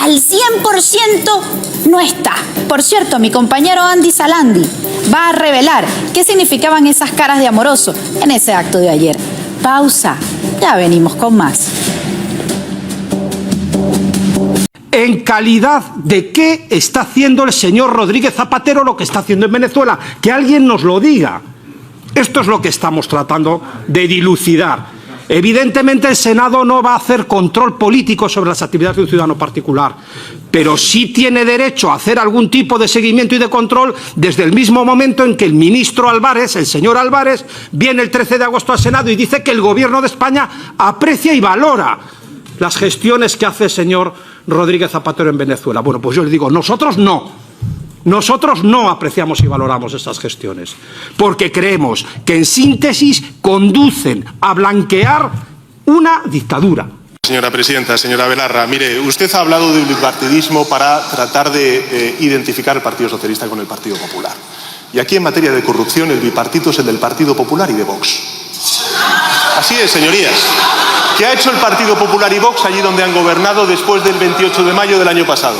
al 100% no está. Por cierto, mi compañero Andy Salandi va a revelar qué significaban esas caras de Amoroso en ese acto de ayer. Pausa, ya venimos con más. ¿En calidad de qué está haciendo el señor Rodríguez Zapatero lo que está haciendo en Venezuela? Que alguien nos lo diga. Esto es lo que estamos tratando de dilucidar. Evidentemente el Senado no va a hacer control político sobre las actividades de un ciudadano particular, pero sí tiene derecho a hacer algún tipo de seguimiento y de control desde el mismo momento en que el ministro Álvarez, el señor Álvarez, viene el 13 de agosto al Senado y dice que el Gobierno de España aprecia y valora las gestiones que hace el señor Rodríguez Zapatero en Venezuela. Bueno, pues yo le digo, nosotros no. Nosotros no apreciamos y valoramos estas gestiones, porque creemos que en síntesis conducen a blanquear una dictadura. Señora presidenta, señora Belarra, mire, usted ha hablado de un bipartidismo para tratar de identificar el Partido Socialista con el Partido Popular. Y aquí en materia de corrupción el bipartito es el del Partido Popular y de Vox. Así es, señorías. ¿Qué ha hecho el Partido Popular y Vox allí donde han gobernado después del 28 de mayo del año pasado?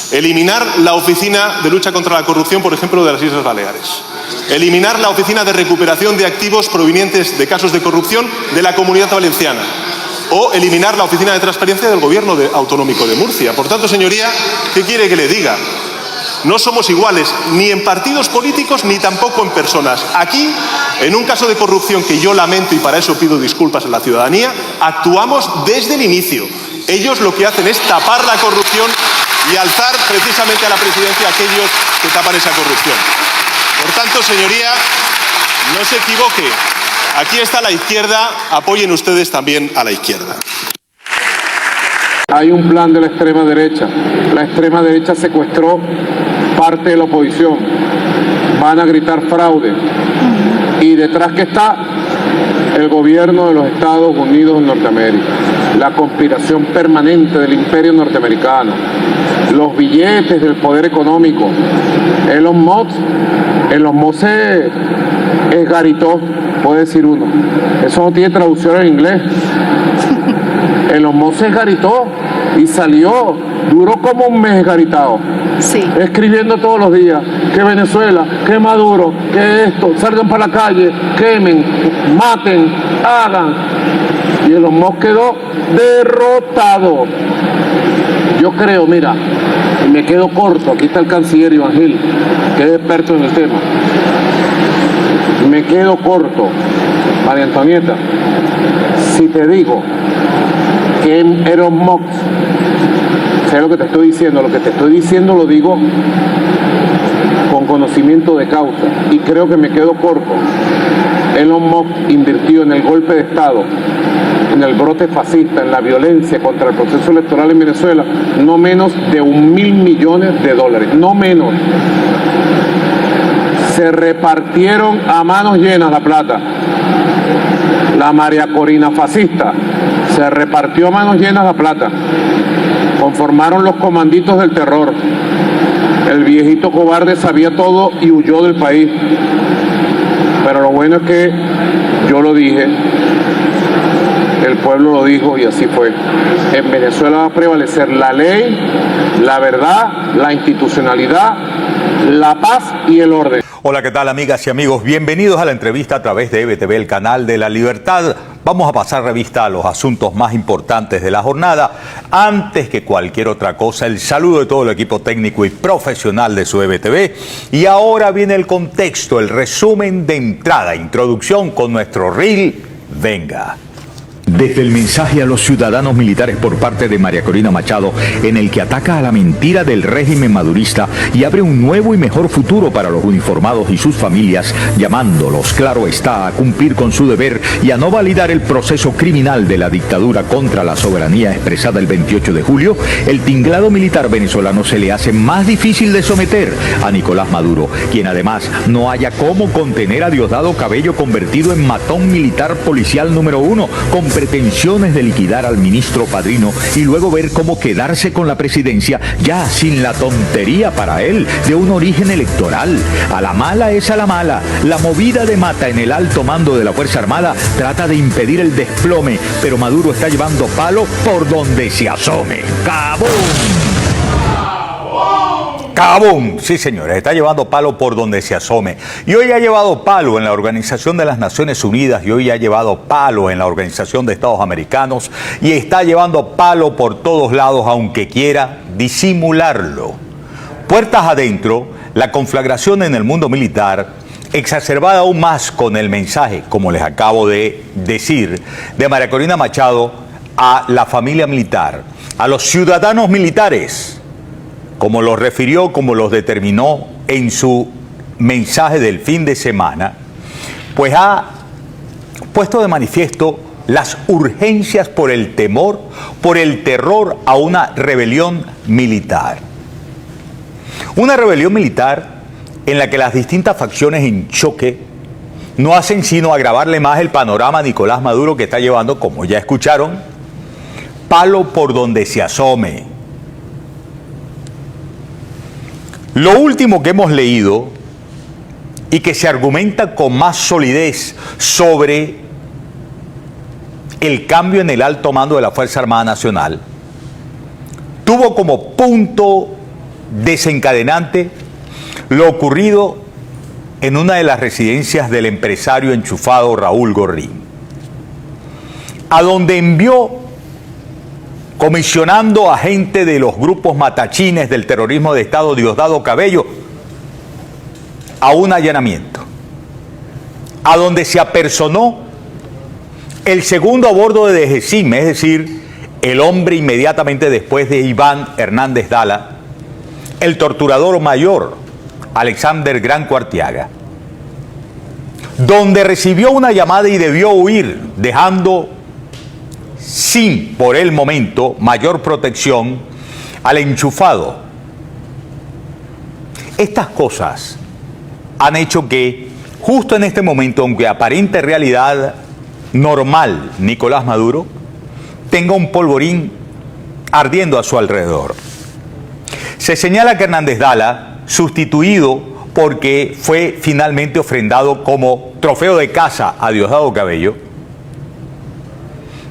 Eliminar la Oficina de Lucha contra la Corrupción, por ejemplo, de las Islas Baleares. Eliminar la Oficina de Recuperación de Activos provenientes de casos de corrupción de la Comunidad Valenciana. O eliminar la Oficina de Transparencia del Gobierno Autonómico de Murcia. Por tanto, señoría, ¿qué quiere que le diga? No somos iguales ni en partidos políticos ni tampoco en personas. Aquí, en un caso de corrupción que yo lamento y para eso pido disculpas a la ciudadanía, actuamos desde el inicio. Ellos lo que hacen es tapar la corrupción y alzar precisamente a la presidencia a aquellos que tapan esa corrupción. Por tanto, señoría, no se equivoque. Aquí está la izquierda, apoyen ustedes también a la izquierda. Hay un plan de la extrema derecha. La extrema derecha secuestró parte de la oposición. Van a gritar fraude. Y detrás que está el gobierno de los Estados Unidos de Norteamérica. La conspiración permanente del imperio norteamericano. Los billetes del poder económico. Elon Musk es Garitó, puede decir uno. Eso no tiene traducción en inglés. Elon Musk es Garitó y salió, duró como un mes garitado. Sí. Escribiendo todos los días que Venezuela, que Maduro, que esto, salgan para la calle, quemen, maten, hagan. Y Elon Musk quedó derrotado. Yo creo, mira, y me quedo corto, aquí está el canciller Iván Gil, que es experto en el tema. Me quedo corto, María Antonieta, si te digo que Elon Musk, sé lo que te estoy diciendo, lo que te estoy diciendo lo digo con conocimiento de causa y creo que me quedo corto. Elon Musk invirtió en el golpe de Estado, en el brote fascista, en la violencia contra el proceso electoral en Venezuela, no menos de $1.000 millones, no menos. Se repartieron a manos llenas la plata. La María Corina fascista se repartió a manos llenas la plata. Conformaron los comanditos del terror. El viejito cobarde sabía todo y huyó del país. Pero lo bueno es que yo lo dije, el pueblo lo dijo y así fue. En Venezuela va a prevalecer la ley, la verdad, la institucionalidad, la paz y el orden. Hola, ¿qué tal, amigas y amigos? Bienvenidos a la entrevista a través de EBTV, el canal de la libertad. Vamos a pasar revista a los asuntos más importantes de la jornada. Antes que cualquier otra cosa, el saludo de todo el equipo técnico y profesional de su EBTV. Y ahora viene el contexto, el resumen de entrada, introducción con nuestro reel. Venga. Desde el mensaje a los ciudadanos militares por parte de María Corina Machado, en el que ataca a la mentira del régimen madurista y abre un nuevo y mejor futuro para los uniformados y sus familias, llamándolos, claro está, a cumplir con su deber y a no validar el proceso criminal de la dictadura contra la soberanía expresada el 28 de julio, el tinglado militar venezolano se le hace más difícil de someter a Nicolás Maduro, quien además no haya cómo contener a Diosdado Cabello, convertido en matón militar policial número 1, con pretensiones de liquidar al ministro Padrino y luego ver cómo quedarse con la presidencia ya sin la tontería para él de un origen electoral. A la mala es a la mala. La movida de Mata en el alto mando de la Fuerza Armada trata de impedir el desplome, pero Maduro está llevando palo por donde se asome. ¡Cabum! ¡Cabum! Sí, señores, está llevando palo por donde se asome. Y hoy ha llevado palo en la Organización de las Naciones Unidas, y hoy ha llevado palo en la Organización de Estados Americanos, y está llevando palo por todos lados, aunque quiera disimularlo. Puertas adentro, la conflagración en el mundo militar exacerbada aún más con el mensaje, como les acabo de decir, de María Corina Machado a la familia militar, a los ciudadanos militares, como los refirió, como los determinó en su mensaje del fin de semana, pues ha puesto de manifiesto las urgencias por el temor, por el terror a una rebelión militar. Una rebelión militar en la que las distintas facciones en choque no hacen sino agravarle más el panorama a Nicolás Maduro, que está llevando, como ya escucharon, palo por donde se asome. Lo último que hemos leído y que se argumenta con más solidez sobre el cambio en el alto mando de la Fuerza Armada Nacional tuvo como punto desencadenante lo ocurrido en una de las residencias del empresario enchufado Raúl Gorrín, a donde envió, comisionando a gente de los grupos matachines del terrorismo de Estado, Diosdado Cabello, a un allanamiento, a donde se apersonó el segundo a bordo de DGCIM, es decir, el hombre inmediatamente después de Iván Hernández Dala, el torturador mayor, Alexander Granco Arteaga, donde recibió una llamada y debió huir, dejando sin, por el momento, mayor protección al enchufado. Estas cosas han hecho que, justo en este momento, aunque aparente realidad normal, Nicolás Maduro tenga un polvorín ardiendo a su alrededor. Se señala que Hernández Dala, sustituido porque fue finalmente ofrendado como trofeo de caza a Diosdado Cabello,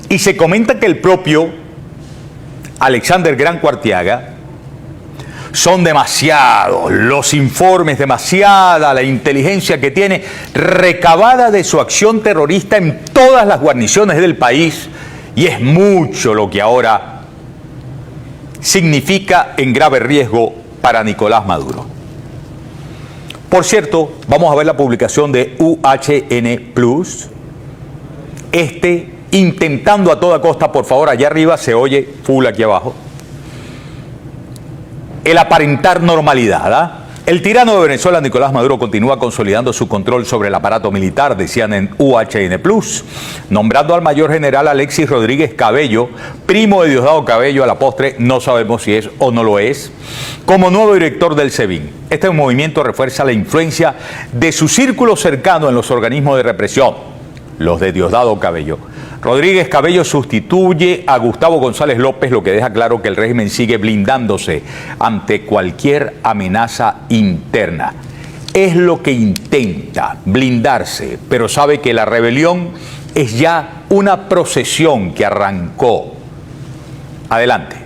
y se comenta que el propio Alexander Granco Arteaga, son demasiados los informes, demasiada la inteligencia que tiene recabada de su acción terrorista en todas las guarniciones del país, y es mucho lo que ahora significa en grave riesgo para Nicolás Maduro. Por cierto, vamos a ver la publicación de UHN Plus, intentando a toda costa, por favor, allá arriba se oye full aquí abajo, el aparentar normalidad. El tirano de Venezuela, Nicolás Maduro, continúa consolidando su control sobre el aparato militar, decían en UHN Plus, nombrando al mayor general Alexis Rodríguez Cabello, primo de Diosdado Cabello, a la postre, no sabemos si es o no lo es, como nuevo director del SEBIN. Este movimiento refuerza la influencia de su círculo cercano en los organismos de represión, los de Diosdado Cabello. Rodríguez Cabello sustituye a Gustavo González López, lo que deja claro que el régimen sigue blindándose ante cualquier amenaza interna. Es lo que intenta, blindarse, pero sabe que la rebelión es ya una procesión que arrancó. Adelante.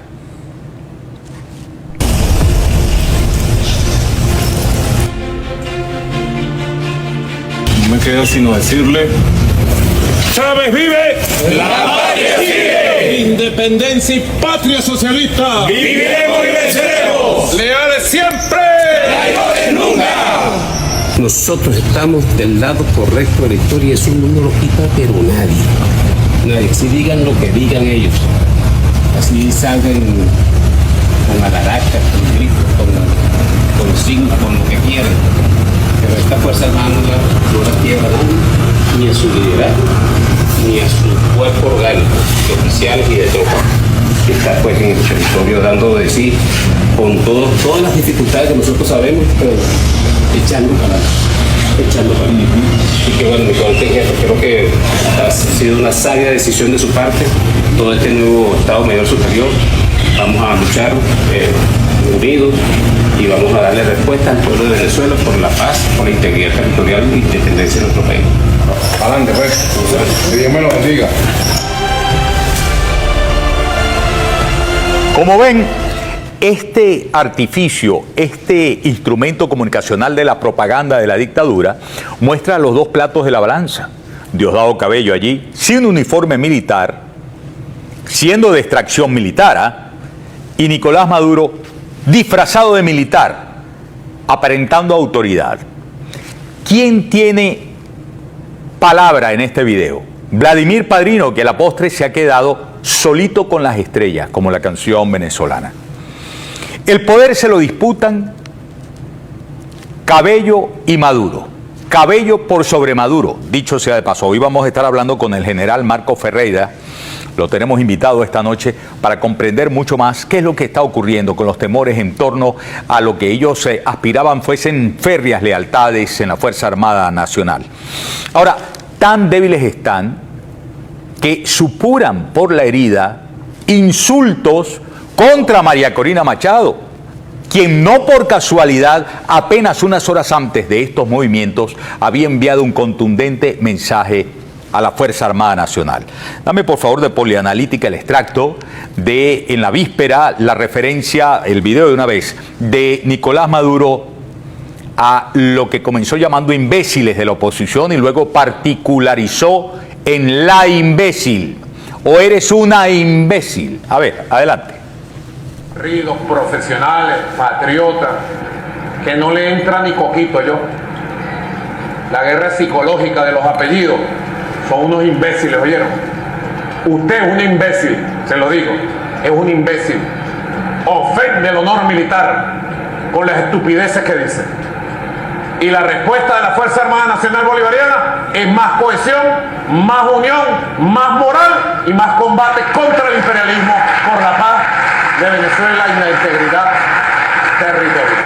No me queda sino decirle: ¡Chávez vive! ¡La patria sigue! ¡Independencia y patria socialista! ¡Viviremos y venceremos! ¡Leales siempre! ¡Traidores nunca! Nosotros estamos del lado correcto de la historia, eso no nos lo quita pero nadie. Si digan lo que digan ellos, así salgan con alaracas, con gritos, con signos, con lo que quieran. Pero esta Fuerza Armada no la quiebra ni a su liderazgo, ni a su cuerpo orgánico, de oficiales y de tropas, que está pues en el territorio dando de sí, con todas las dificultades que nosotros sabemos, pero echando para adelante. Así que bueno, mi coronel jefe, creo que ha sido una sabia decisión de su parte, todo este nuevo Estado Mayor Superior, vamos a luchar unidos y vamos a darle respuesta al pueblo de Venezuela por la paz, por la integridad territorial y independencia de nuestro país. Adelante, pues. Que Dios me lo bendiga. Como ven, este artificio, este instrumento comunicacional de la propaganda de la dictadura, muestra los dos platos de la balanza. Diosdado Cabello allí, sin uniforme militar, siendo de extracción militar, y Nicolás Maduro disfrazado de militar, aparentando autoridad. ¿quién tiene palabra en este video? Vladimir Padrino, que a la postre se ha quedado solito con las estrellas, como la canción venezolana. El poder se lo disputan Cabello y Maduro. Cabello por sobre Maduro, dicho sea de paso. Hoy vamos a estar hablando con el general Marco Ferreira. Lo tenemos invitado esta noche para comprender mucho más qué es lo que está ocurriendo con los temores en torno a lo que ellos aspiraban fuesen férreas lealtades en la Fuerza Armada Nacional. Ahora, tan débiles están que supuran por la herida insultos contra María Corina Machado, quien no por casualidad, apenas unas horas antes de estos movimientos, había enviado un contundente mensaje a la Fuerza Armada Nacional. Dame por favor de Polianalítica el extracto de, en la víspera, la referencia, el video de una vez, de Nicolás Maduro a lo que comenzó llamando imbéciles de la oposición y luego particularizó en la imbécil. ¿O eres una imbécil? A ver, adelante. Ridos, profesionales, patriotas, que no le entra ni coquito yo. La guerra psicológica de los apellidos. Son unos imbéciles, ¿oyeron? Usted es un imbécil, se lo digo, es un imbécil. Ofende el honor militar con las estupideces que dice. Y la respuesta de la Fuerza Armada Nacional Bolivariana es más cohesión, más unión, más moral y más combate contra el imperialismo por la paz de Venezuela y la integridad territorial.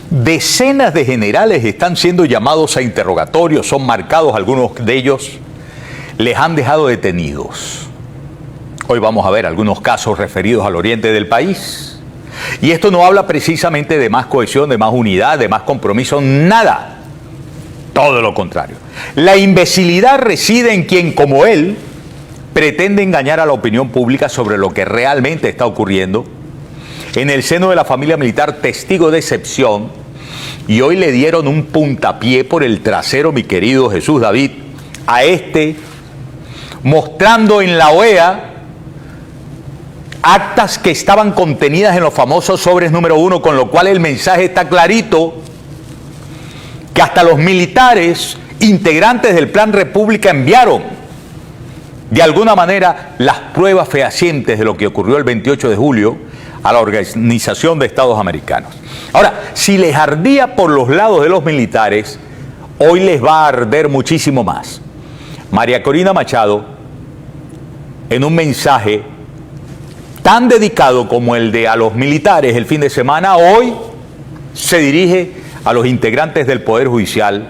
Decenas de generales están siendo llamados a interrogatorios, son marcados, algunos de ellos les han dejado detenidos. Hoy vamos a ver algunos casos referidos al oriente del país. Y esto no habla precisamente de más cohesión, de más unidad, de más compromiso, nada. Todo lo contrario. La imbecilidad reside en quien, como él, pretende engañar a la opinión pública sobre lo que realmente está ocurriendo en el seno de la familia militar, testigo de excepción, y hoy le dieron un puntapié por el trasero, mi querido Jesús David, a este, mostrando en la OEA actas que estaban contenidas en los famosos sobres número 1, con lo cual el mensaje está clarito, que hasta los militares integrantes del Plan República enviaron de alguna manera las pruebas fehacientes de lo que ocurrió el 28 de julio a la Organización de Estados Americanos. Ahora, si les ardía por los lados de los militares, hoy les va a arder muchísimo más. María Corina Machado, en un mensaje tan dedicado como el de a los militares el fin de semana, hoy se dirige a los integrantes del Poder Judicial,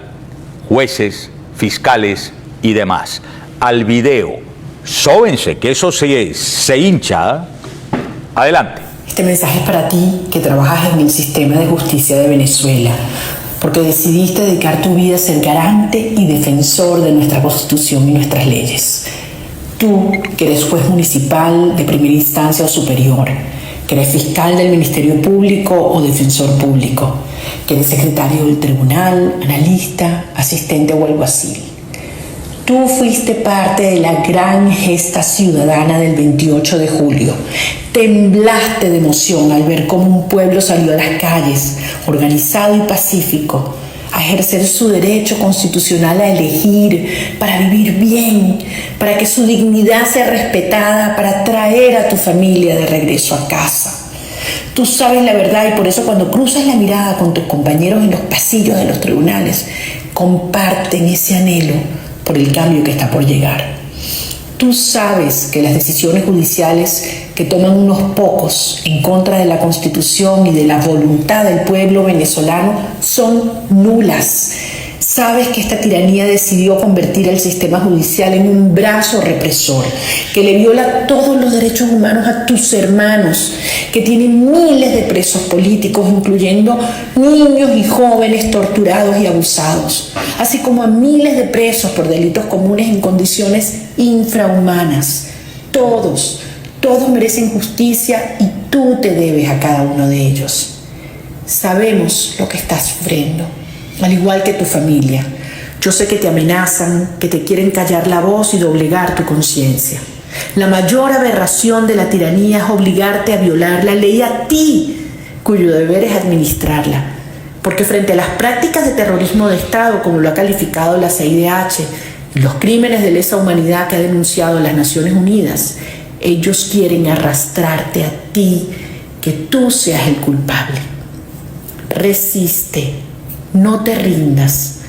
jueces, fiscales y demás. Al video. Sóbense, que eso se hincha. Adelante. Este mensaje es para ti, que trabajas en el sistema de justicia de Venezuela, porque decidiste dedicar tu vida a ser garante y defensor de nuestra Constitución y nuestras leyes. Tú, que eres juez municipal de primera instancia o superior, que eres fiscal del Ministerio Público o defensor público, que eres secretario del tribunal, analista, asistente o alguacil. Tú fuiste parte de la gran gesta ciudadana del 28 de julio. Temblaste de emoción al ver cómo un pueblo salió a las calles, organizado y pacífico, a ejercer su derecho constitucional a elegir, para vivir bien, para que su dignidad sea respetada, para traer a tu familia de regreso a casa. Tú sabes la verdad y por eso cuando cruzas la mirada con tus compañeros en los pasillos de los tribunales, comparten ese anhelo por el cambio que está por llegar. Tú sabes que las decisiones judiciales que toman unos pocos en contra de la Constitución y de la voluntad del pueblo venezolano son nulas. Sabes que esta tiranía decidió convertir el sistema judicial en un brazo represor, que le viola todos los derechos humanos a tus hermanos, que tiene miles de presos políticos, incluyendo niños y jóvenes torturados y abusados, así como a miles de presos por delitos comunes en condiciones infrahumanas. Todos merecen justicia y tú te debes a cada uno de ellos. Sabemos lo que estás sufriendo, al igual que tu familia. Yo sé que te amenazan, que te quieren callar la voz y doblegar tu conciencia. La mayor aberración de la tiranía es obligarte a violar la ley a ti, cuyo deber es administrarla. Porque frente a las prácticas de terrorismo de Estado, como lo ha calificado la CIDH, y los crímenes de lesa humanidad que ha denunciado las Naciones Unidas, ellos quieren arrastrarte a ti, que tú seas el culpable. Resiste, no te rindas.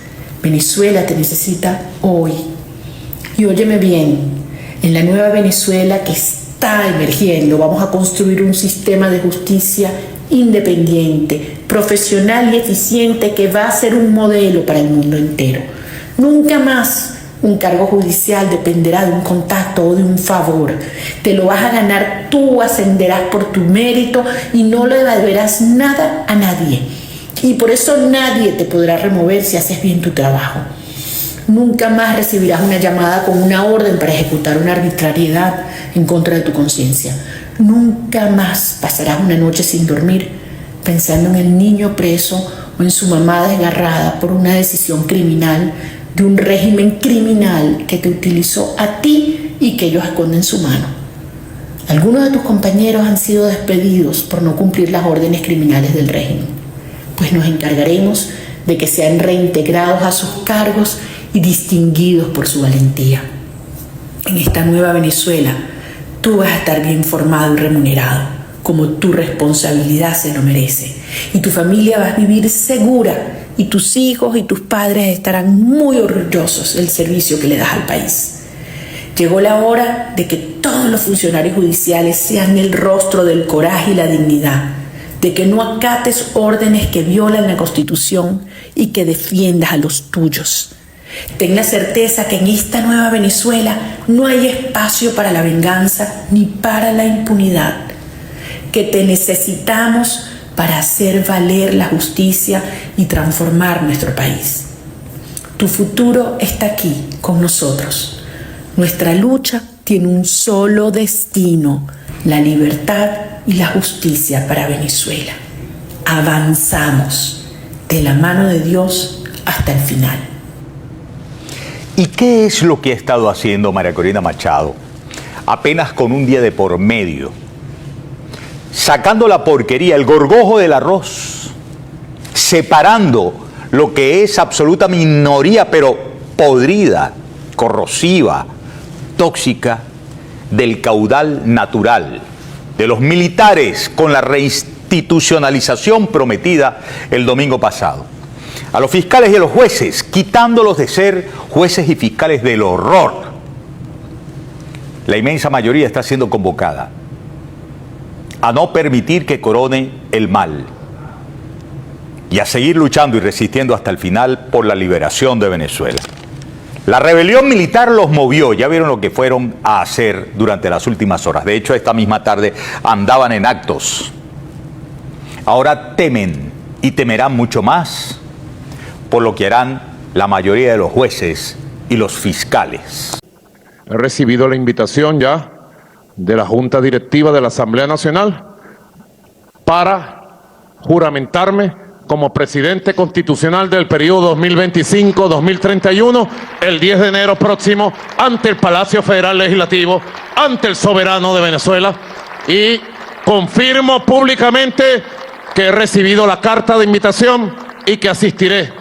Venezuela te necesita hoy. Y óyeme bien, en la nueva Venezuela que está emergiendo, vamos a construir un sistema de justicia independiente, profesional y eficiente que va a ser un modelo para el mundo entero. Nunca más un cargo judicial dependerá de un contacto o de un favor. Te lo vas a ganar tú, ascenderás por tu mérito y no le deberás nada a nadie. Y por eso nadie te podrá remover si haces bien tu trabajo. Nunca más recibirás una llamada con una orden para ejecutar una arbitrariedad en contra de tu conciencia. Nunca más pasarás una noche sin dormir pensando en el niño preso o en su mamá desgarrada por una decisión criminal de un régimen criminal que te utilizó a ti y que ellos esconden su mano. Algunos de tus compañeros han sido despedidos por no cumplir las órdenes criminales del régimen, pues nos encargaremos de que sean reintegrados a sus cargos y distinguidos por su valentía. En esta nueva Venezuela, tú vas a estar bien formado y remunerado, como tu responsabilidad se lo merece. Y tu familia va a vivir segura, y tus hijos y tus padres estarán muy orgullosos del servicio que le das al país. Llegó la hora de que todos los funcionarios judiciales sean el rostro del coraje y la dignidad, de que no acates órdenes que violan la Constitución y que defiendas a los tuyos. Ten la certeza que en esta nueva Venezuela no hay espacio para la venganza ni para la impunidad, que te necesitamos para hacer valer la justicia y transformar nuestro país. Tu futuro está aquí con nosotros. Nuestra lucha tiene un solo destino: la libertad y la justicia para Venezuela. Avanzamos de la mano de Dios hasta el final. ¿Y qué es lo que ha estado haciendo María Corina Machado? Apenas con un día de por medio, sacando la porquería, el gorgojo del arroz, separando lo que es absoluta minoría, pero podrida, corrosiva, tóxica, del caudal natural, de los militares con la reinstitucionalización prometida el domingo pasado. A los fiscales y a los jueces, quitándolos de ser jueces y fiscales del horror. La inmensa mayoría está siendo convocada a no permitir que corone el mal y a seguir luchando y resistiendo hasta el final por la liberación de Venezuela. La rebelión militar los movió, ya vieron lo que fueron a hacer durante las últimas horas. De hecho, esta misma tarde andaban en actos. Ahora temen y temerán mucho más por lo que harán la mayoría de los jueces y los fiscales. He recibido la invitación ya de la Junta Directiva de la Asamblea Nacional para juramentarme como presidente constitucional del periodo 2025-2031 el 10 de enero próximo ante el Palacio Federal Legislativo, ante el soberano de Venezuela, y confirmo públicamente que he recibido la carta de invitación y que asistiré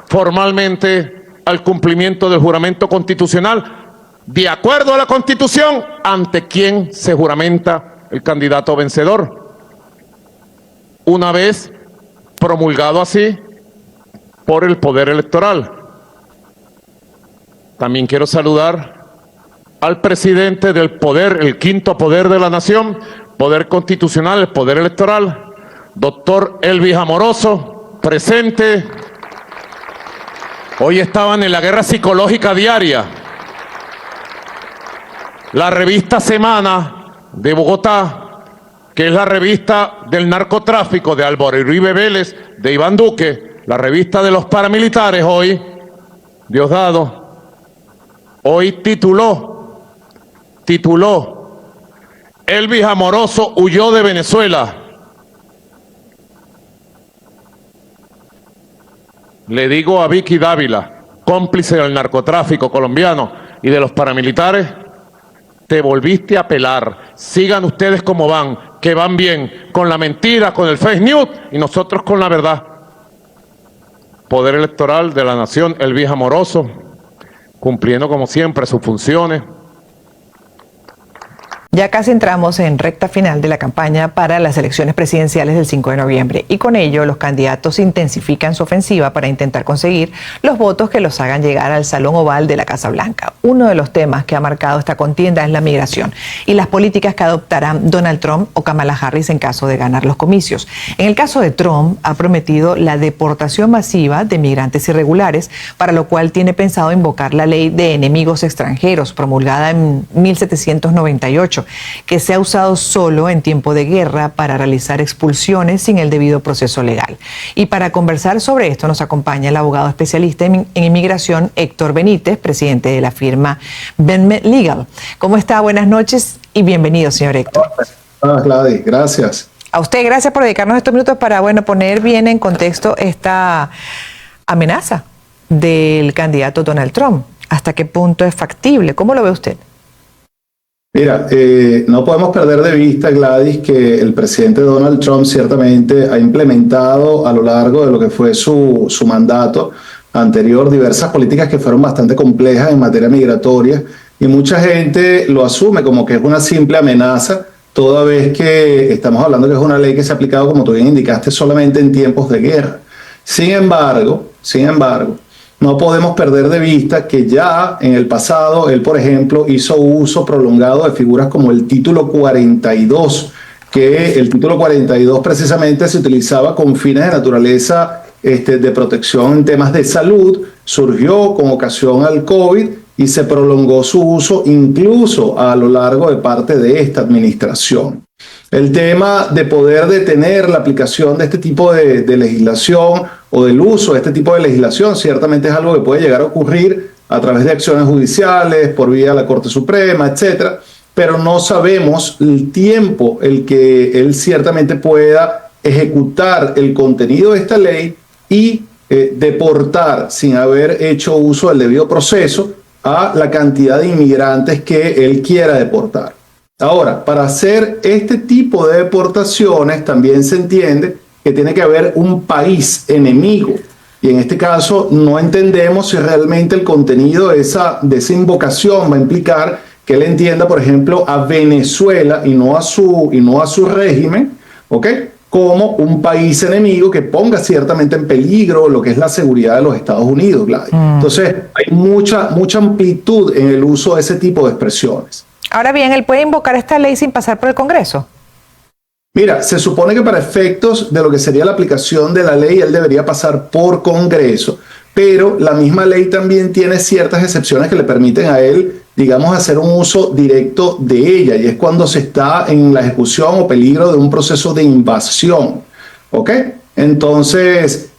formalmente al cumplimiento del juramento constitucional de acuerdo a la Constitución, ante quien se juramenta el candidato vencedor, una vez promulgado así por el Poder Electoral. También quiero saludar al presidente del Poder, el quinto poder de la nación, Poder Constitucional, el Poder Electoral, doctor Elvis Amoroso, presente. Hoy estaban en la guerra psicológica diaria. La revista Semana de Bogotá, que es la revista del narcotráfico de Álvaro Uribe Vélez, de Iván Duque, la revista de los paramilitares, hoy, Diosdado, hoy tituló, Elvis Amoroso huyó de Venezuela. Le digo a Vicky Dávila, cómplice del narcotráfico colombiano y de los paramilitares, te volviste a pelar. Sigan ustedes como van, que van bien, con la mentira, con el fake news, y nosotros con la verdad. Poder Electoral de la Nación, Elvis Amoroso, cumpliendo como siempre sus funciones. Ya casi entramos en recta final de la campaña para las elecciones presidenciales del 5 de noviembre y con ello los candidatos intensifican su ofensiva para intentar conseguir los votos que los hagan llegar al Salón Oval de la Casa Blanca. Uno de los temas que ha marcado esta contienda es la migración y las políticas que adoptarán Donald Trump o Kamala Harris en caso de ganar los comicios. En el caso de Trump, ha prometido la deportación masiva de migrantes irregulares, para lo cual tiene pensado invocar la ley de enemigos extranjeros, promulgada en 1798. que se ha usado solo en tiempo de guerra para realizar expulsiones sin el debido proceso legal. Y para conversar sobre esto nos acompaña el abogado especialista en inmigración Héctor Benítez, presidente de la firma Benmet Legal. ¿Cómo está? Buenas noches y bienvenido, señor Héctor. Gladys, gracias. A usted, gracias por dedicarnos estos minutos para, poner bien en contexto esta amenaza del candidato Donald Trump. ¿Hasta qué punto es factible? ¿Cómo lo ve usted? Mira, no podemos perder de vista, Gladys, que el presidente Donald Trump ciertamente ha implementado a lo largo de lo que fue su mandato anterior diversas políticas que fueron bastante complejas en materia migratoria y mucha gente lo asume como que es una simple amenaza, toda vez que estamos hablando que es una ley que se ha aplicado, como tú bien indicaste, solamente en tiempos de guerra. Sin embargo, no podemos perder de vista que ya en el pasado él, por ejemplo, hizo uso prolongado de figuras como el título 42, que el título 42 precisamente se utilizaba con fines de naturaleza de protección en temas de salud, surgió con ocasión al COVID y se prolongó su uso incluso a lo largo de parte de esta administración. El tema de poder detener la aplicación de este tipo de legislación o del uso de este tipo de legislación ciertamente es algo que puede llegar a ocurrir a través de acciones judiciales, por vía de la Corte Suprema, etcétera, pero no sabemos el tiempo el que él ciertamente pueda ejecutar el contenido de esta ley y deportar sin haber hecho uso del debido proceso a la cantidad de inmigrantes que él quiera deportar. Ahora, para hacer este tipo de deportaciones también se entiende que tiene que haber un país enemigo. Y en este caso no entendemos si realmente el contenido de esa invocación va a implicar que él entienda, por ejemplo, a Venezuela y no a su régimen, ¿ok?, como un país enemigo que ponga ciertamente en peligro lo que es la seguridad de los Estados Unidos, Gladys. Entonces, hay mucha amplitud en el uso de ese tipo de expresiones. Ahora bien, ¿él puede invocar esta ley sin pasar por el Congreso? Mira, se supone que para efectos de lo que sería la aplicación de la ley, él debería pasar por Congreso, pero la misma ley también tiene ciertas excepciones que le permiten a él, digamos, hacer un uso directo de ella, y es cuando se está en la ejecución o peligro de un proceso de invasión, ¿ok? Entonces,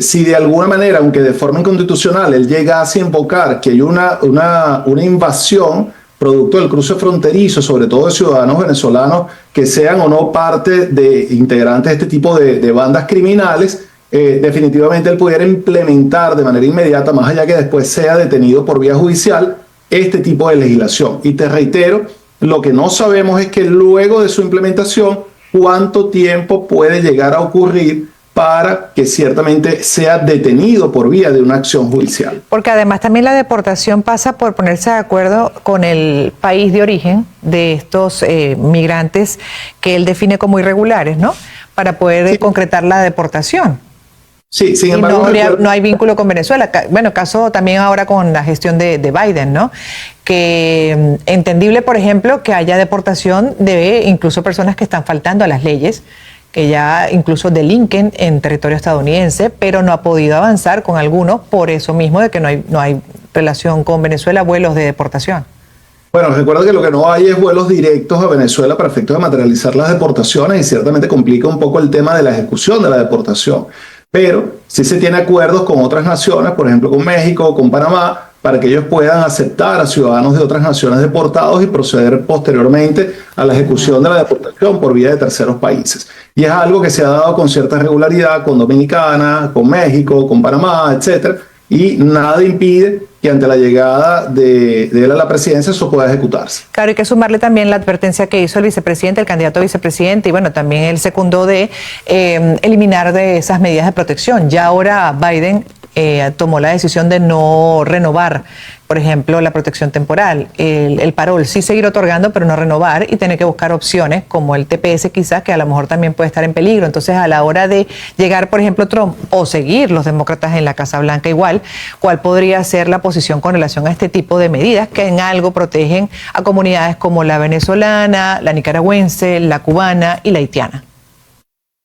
si de alguna manera, aunque de forma inconstitucional, él llegase a invocar que hay una invasión producto del cruce fronterizo, sobre todo de ciudadanos venezolanos que sean o no parte de integrantes de este tipo de bandas criminales, definitivamente él pudiera implementar de manera inmediata, más allá que después sea detenido por vía judicial, este tipo de legislación. Y te reitero, lo que no sabemos es que luego de su implementación, cuánto tiempo puede llegar a ocurrir para que ciertamente sea detenido por vía de una acción judicial. Porque además también la deportación pasa por ponerse de acuerdo con el país de origen de estos migrantes que él define como irregulares, ¿no? Para poder concretar la deportación. Sí, sin embargo, no hay vínculo con Venezuela. Bueno, caso también ahora con la gestión de Biden, ¿no? Que entendible, por ejemplo, que haya deportación de incluso personas que están faltando a las leyes, que ya incluso delinquen en territorio estadounidense, pero no ha podido avanzar con algunos por eso mismo de que no hay relación con Venezuela, vuelos de deportación. Bueno, recuerda que lo que no hay es vuelos directos a Venezuela para efectos de materializar las deportaciones y ciertamente complica un poco el tema de la ejecución de la deportación. Pero sí se tiene acuerdos con otras naciones, por ejemplo con México, con Panamá, para que ellos puedan aceptar a ciudadanos de otras naciones deportados y proceder posteriormente a la ejecución de la deportación por vía de terceros países. Y es algo que se ha dado con cierta regularidad con Dominicana, con México, con Panamá, etcétera, y nada impide que ante la llegada de él a la presidencia eso pueda ejecutarse. Claro, hay que sumarle también la advertencia que hizo el vicepresidente, el candidato a vicepresidente, y bueno, también el secundó de eliminar de esas medidas de protección. Ya ahora Biden tomó la decisión de no renovar, por ejemplo, la protección temporal, el parol, sí seguir otorgando, pero no renovar, y tener que buscar opciones como el TPS quizás, que a lo mejor también puede estar en peligro. Entonces, a la hora de llegar, por ejemplo, Trump o seguir los demócratas en la Casa Blanca igual, ¿cuál podría ser la posición con relación a este tipo de medidas que en algo protegen a comunidades como la venezolana, la nicaragüense, la cubana y la haitiana?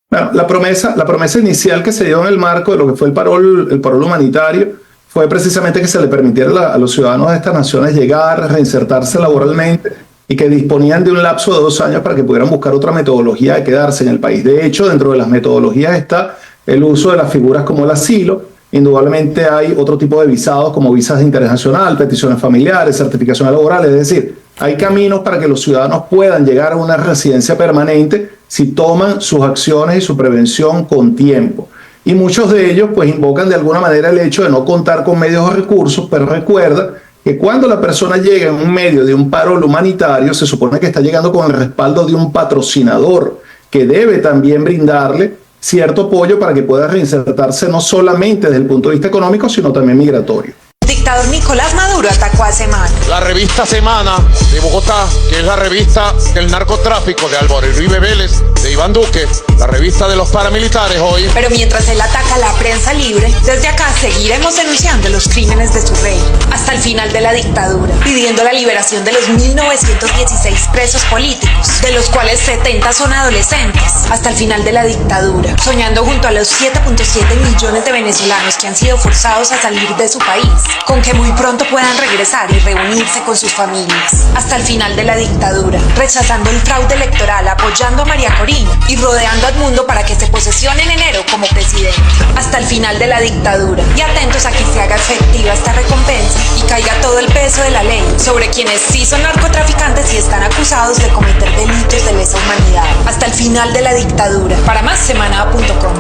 Bueno, la promesa inicial que se dio en el marco de lo que fue el parol humanitario fue precisamente que se le permitiera a los ciudadanos de estas naciones llegar, reinsertarse laboralmente, y que disponían de un lapso de 2 años para que pudieran buscar otra metodología de quedarse en el país. De hecho, dentro de las metodologías está el uso de las figuras como el asilo. Indudablemente hay otro tipo de visados como visas de interés nacional, peticiones familiares, certificaciones laborales. Es decir, hay caminos para que los ciudadanos puedan llegar a una residencia permanente si toman sus acciones y su prevención con tiempo. Y muchos de ellos pues invocan de alguna manera el hecho de no contar con medios o recursos, pero recuerda que cuando la persona llega en un medio de un parol humanitario, se supone que está llegando con el respaldo de un patrocinador que debe también brindarle cierto apoyo para que pueda reinsertarse no solamente desde el punto de vista económico, sino también migratorio. Dictador Nicolás Maduro atacó a Semana. La revista Semana de Bogotá, que es la revista del narcotráfico de Álvaro Uribe Vélez, de Iván Duque, la revista de los paramilitares hoy. Pero mientras él ataca a la prensa libre, desde acá seguiremos denunciando los crímenes de su rey, hasta el final de la dictadura, pidiendo la liberación de los 1916 presos políticos, de los cuales 70 son adolescentes, hasta el final de la dictadura, soñando junto a los 7.7 millones de venezolanos que han sido forzados a salir de su país, con que muy pronto puedan regresar y reunirse con sus familias, hasta el final de la dictadura, rechazando el fraude electoral, apoyando a María Corina y rodeando al mundo para que se posesione en enero como presidente, hasta el final de la dictadura, y atentos a que se haga efectiva esta recompensa y caiga todo el peso de la ley sobre quienes sí son narcotraficantes y están acusados de cometer delitos de lesa humanidad, hasta el final de la dictadura. Para más, semana.com.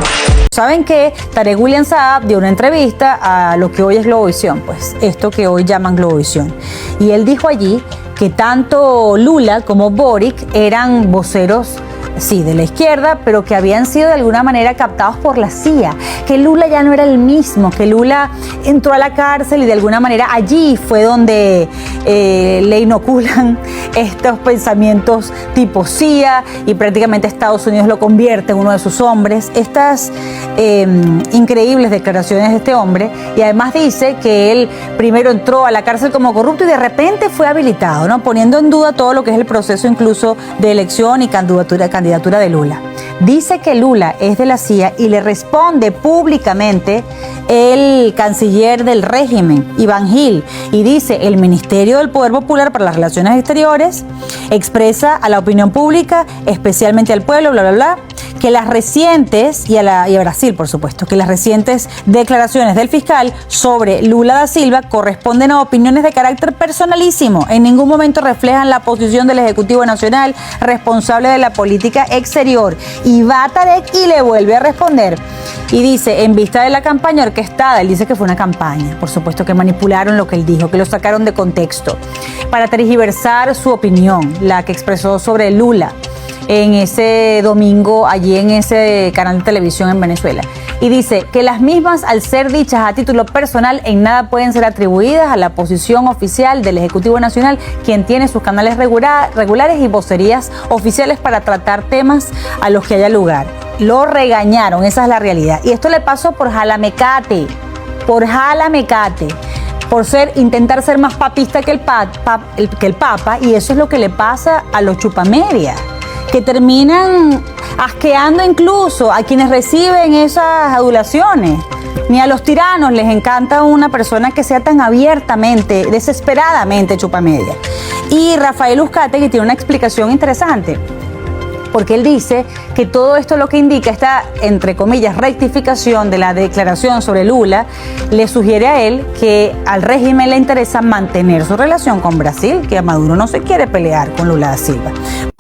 Saben que Tarek William Saab dio una entrevista a lo que hoy es Globovisión, pues esto que hoy llaman Globovisión, y él dijo allí que tanto Lula como Boric eran voceros, sí, de la izquierda, pero que habían sido de alguna manera captados por la CIA, que Lula ya no era el mismo, que Lula entró a la cárcel y de alguna manera allí fue donde le inoculan estos pensamientos tipo CIA y prácticamente Estados Unidos lo convierte en uno de sus hombres. Estas increíbles declaraciones de este hombre, y además dice que él primero entró a la cárcel como corrupto y de repente fue habilitado, ¿no? Poniendo en duda todo lo que es el proceso incluso de elección y candidatura de Lula. Dice que Lula es de la CIA y le responde públicamente el canciller del régimen, Iván Gil, y dice: el Ministerio del Poder Popular para las Relaciones Exteriores expresa a la opinión pública, especialmente al pueblo, bla, bla, bla, que las recientes, y a Brasil por supuesto, que las recientes declaraciones del fiscal sobre Lula da Silva corresponden a opiniones de carácter personalísimo, en ningún momento reflejan la posición del Ejecutivo Nacional responsable de la política exterior. Y va Tarek y le vuelve a responder y dice: en vista de la campaña orquestada, él dice que fue una campaña, por supuesto que manipularon lo que él dijo, que lo sacaron de contexto para tergiversar su opinión, la que expresó sobre Lula en ese domingo allí en ese canal de televisión en Venezuela. Y dice que las mismas, al ser dichas a título personal, en nada pueden ser atribuidas a la posición oficial del Ejecutivo Nacional, quien tiene sus canales regulares y vocerías oficiales para tratar temas a los que haya lugar. Lo regañaron, esa es la realidad. Y esto le pasó por jalamecate, por intentar ser más papista que el Papa, y eso es lo que le pasa a los chupamedias, que terminan asqueando incluso a quienes reciben esas adulaciones. Ni a los tiranos les encanta una persona que sea tan abiertamente, desesperadamente chupamedia. Y Rafael Uzcategui tiene una explicación interesante, porque él dice que todo esto lo que indica, esta, entre comillas, rectificación de la declaración sobre Lula, le sugiere a él que al régimen le interesa mantener su relación con Brasil, que a Maduro no se quiere pelear con Lula da Silva.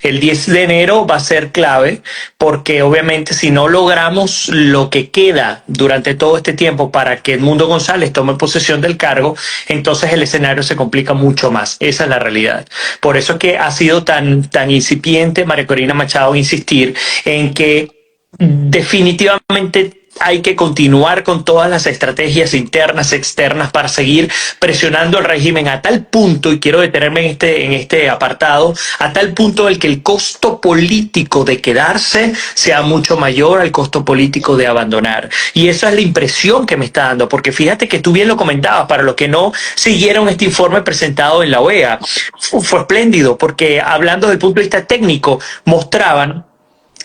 El 10 de enero va a ser clave porque obviamente si no logramos lo que queda durante todo este tiempo para que Edmundo González tome posesión del cargo, entonces el escenario se complica mucho más. Esa es la realidad. Por eso es que ha sido tan incipiente María Corina Machado insistir en que definitivamente hay que continuar con todas las estrategias internas, externas, para seguir presionando al régimen a tal punto, y quiero detenerme en este apartado, a tal punto del que el costo político de quedarse sea mucho mayor al costo político de abandonar. Y esa es la impresión que me está dando, porque fíjate que tú bien lo comentabas, para los que no siguieron este informe presentado en la OEA, fue espléndido, porque hablando del punto de vista técnico, mostraban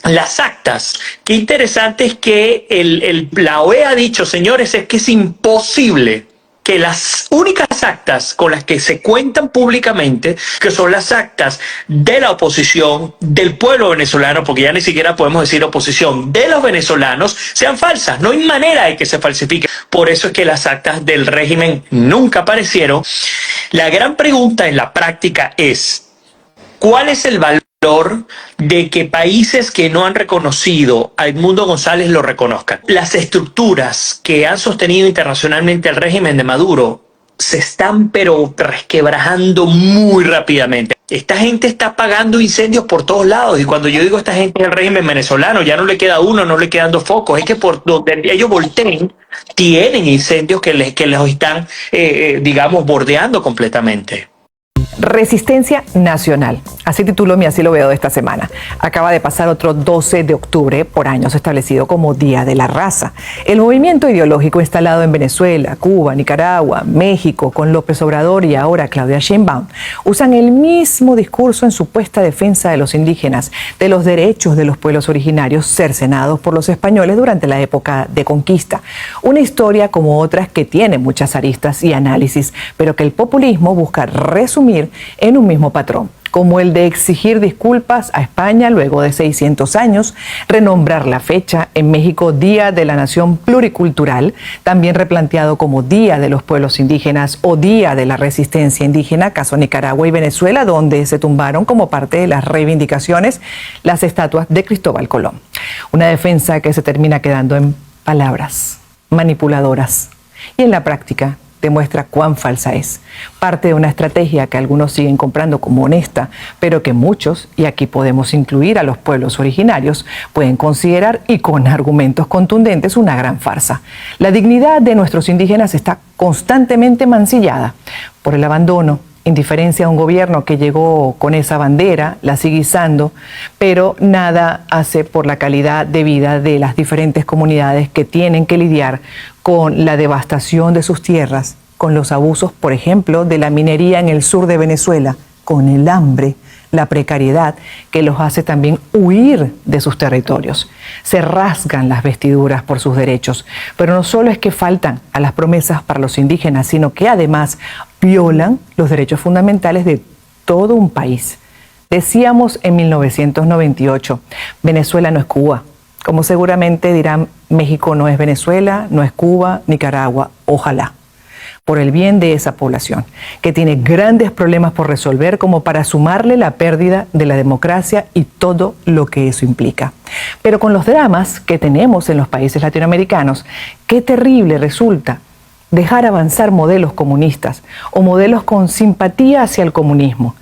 las actas. Qué interesante es que la OEA ha dicho, señores, es que es imposible que las únicas actas con las que se cuentan públicamente, que son las actas de la oposición, del pueblo venezolano, porque ya ni siquiera podemos decir oposición, de los venezolanos, sean falsas. No hay manera de que se falsifiquen. Por eso es que las actas del régimen nunca aparecieron. La gran pregunta en la práctica es, ¿cuál es el valor de que países que no han reconocido a Edmundo González lo reconozcan? Las estructuras que han sostenido internacionalmente el régimen de Maduro se están pero resquebrajando muy rápidamente. Esta gente está apagando incendios por todos lados, y cuando yo digo esta gente es el régimen venezolano, ya no le queda uno, no le quedan dos focos, es que por donde ellos volteen tienen incendios que les están, digamos, bordeando completamente. Resistencia Nacional, así tituló mi Así lo veo de esta semana. Acaba de pasar otro 12 de octubre, por años establecido como Día de la Raza. El movimiento ideológico instalado en Venezuela, Cuba, Nicaragua, México, con López Obrador y ahora Claudia Sheinbaum, usan el mismo discurso en supuesta defensa de los indígenas, de los derechos de los pueblos originarios cercenados por los españoles durante la época de conquista. Una historia como otras que tiene muchas aristas y análisis, pero que el populismo busca resumir en un mismo patrón, como el de exigir disculpas a España luego de 600 años, renombrar la fecha en México Día de la Nación Pluricultural, también replanteado como Día de los Pueblos Indígenas o Día de la Resistencia Indígena, caso Nicaragua y Venezuela, donde se tumbaron como parte de las reivindicaciones las estatuas de Cristóbal Colón. Una defensa que se termina quedando en palabras manipuladoras y en la práctica demuestra cuán falsa es. Parte de una estrategia que algunos siguen comprando como honesta, pero que muchos, y aquí podemos incluir a los pueblos originarios, pueden considerar, y con argumentos contundentes, una gran farsa. La dignidad de nuestros indígenas está constantemente mancillada por el abandono, indiferencia a un gobierno que llegó con esa bandera, la sigue izando, pero nada hace por la calidad de vida de las diferentes comunidades que tienen que lidiar con la devastación de sus tierras, con los abusos, por ejemplo, de la minería en el sur de Venezuela, con el hambre, la precariedad que los hace también huir de sus territorios. Se rasgan las vestiduras por sus derechos, pero no solo es que faltan a las promesas para los indígenas, sino que además violan los derechos fundamentales de todo un país. Decíamos en 1998, Venezuela no es Cuba. Como seguramente dirán, México no es Venezuela, no es Cuba, Nicaragua, ojalá. Por el bien de esa población, que tiene grandes problemas por resolver, como para sumarle la pérdida de la democracia y todo lo que eso implica. Pero con los dramas que tenemos en los países latinoamericanos, qué terrible resulta dejar avanzar modelos comunistas o modelos con simpatía hacia el comunismo.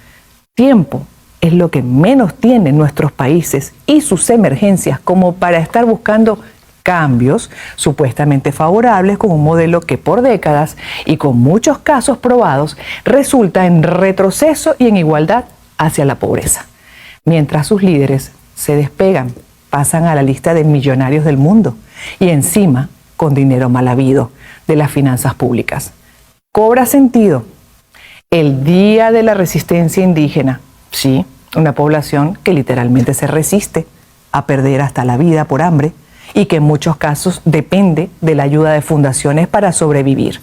Tiempo es lo que menos tienen nuestros países y sus emergencias como para estar buscando cambios supuestamente favorables con un modelo que por décadas y con muchos casos probados resulta en retroceso y en igualdad hacia la pobreza. Mientras sus líderes se despegan, pasan a la lista de millonarios del mundo y encima con dinero mal habido de las finanzas públicas. Cobra sentido el Día de la Resistencia Indígena. Sí, una población que literalmente se resiste a perder hasta la vida por hambre y que en muchos casos depende de la ayuda de fundaciones para sobrevivir.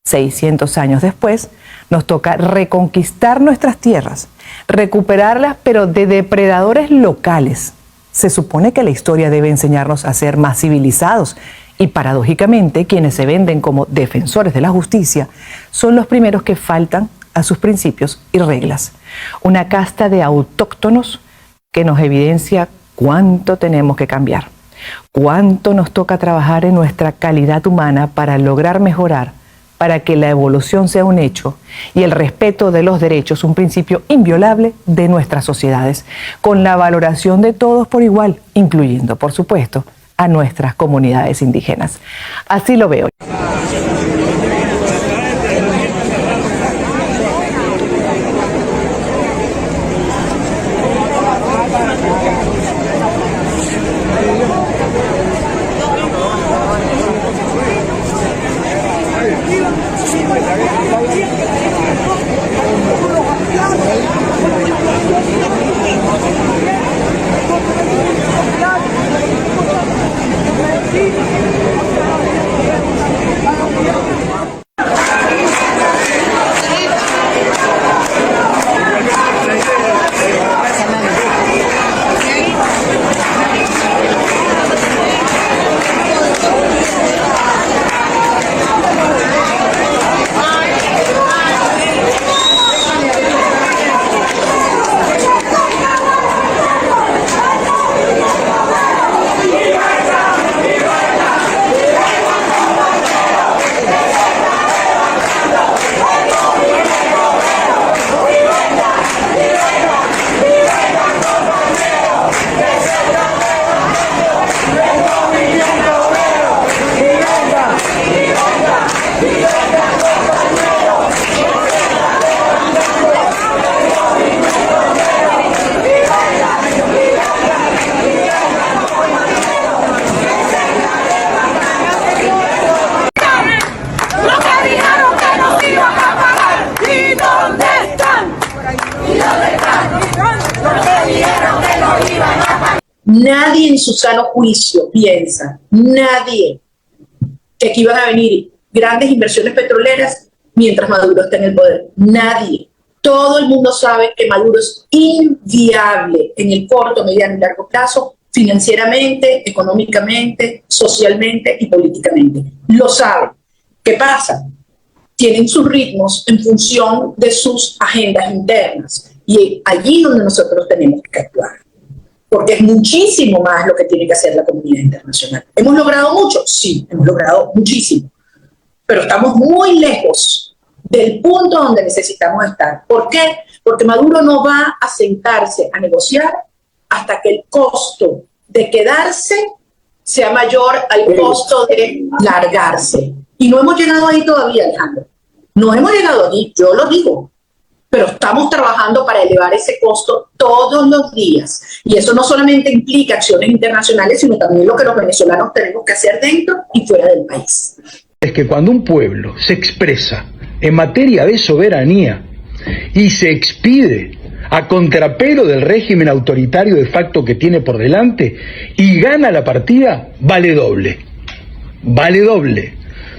600 años después, nos toca reconquistar nuestras tierras, recuperarlas, pero de depredadores locales. Se supone que la historia debe enseñarnos a ser más civilizados y, paradójicamente, quienes se venden como defensores de la justicia son los primeros que faltan a sus principios y reglas. Una casta de autóctonos que nos evidencia cuánto tenemos que cambiar. Cuánto nos toca trabajar en nuestra calidad humana para lograr mejorar, para que la evolución sea un hecho y el respeto de los derechos un principio inviolable de nuestras sociedades, con la valoración de todos por igual, incluyendo, por supuesto, a nuestras comunidades indígenas. Así lo veo. Nadie en su sano juicio piensa, nadie, que aquí van a venir grandes inversiones petroleras mientras Maduro está en el poder. Nadie. Todo el mundo sabe que Maduro es inviable en el corto, mediano y largo plazo, financieramente, económicamente, socialmente y políticamente. Lo saben. ¿Qué pasa? Tienen sus ritmos en función de sus agendas internas. Y allí donde nosotros tenemos que actuar. Porque es muchísimo más lo que tiene que hacer la comunidad internacional. ¿Hemos logrado mucho? Sí, hemos logrado muchísimo. Pero estamos muy lejos del punto donde necesitamos estar. ¿Por qué? Porque Maduro no va a sentarse a negociar hasta que el costo de quedarse sea mayor al costo de largarse. Y no hemos llegado ahí todavía, Alejandro. No hemos llegado allí, yo lo digo. Pero estamos trabajando para elevar ese costo todos los días. Y eso no solamente implica acciones internacionales, sino también lo que los venezolanos tenemos que hacer dentro y fuera del país. Es que cuando un pueblo se expresa en materia de soberanía y se expide a contrapelo del régimen autoritario de facto que tiene por delante y gana la partida, vale doble. Vale doble.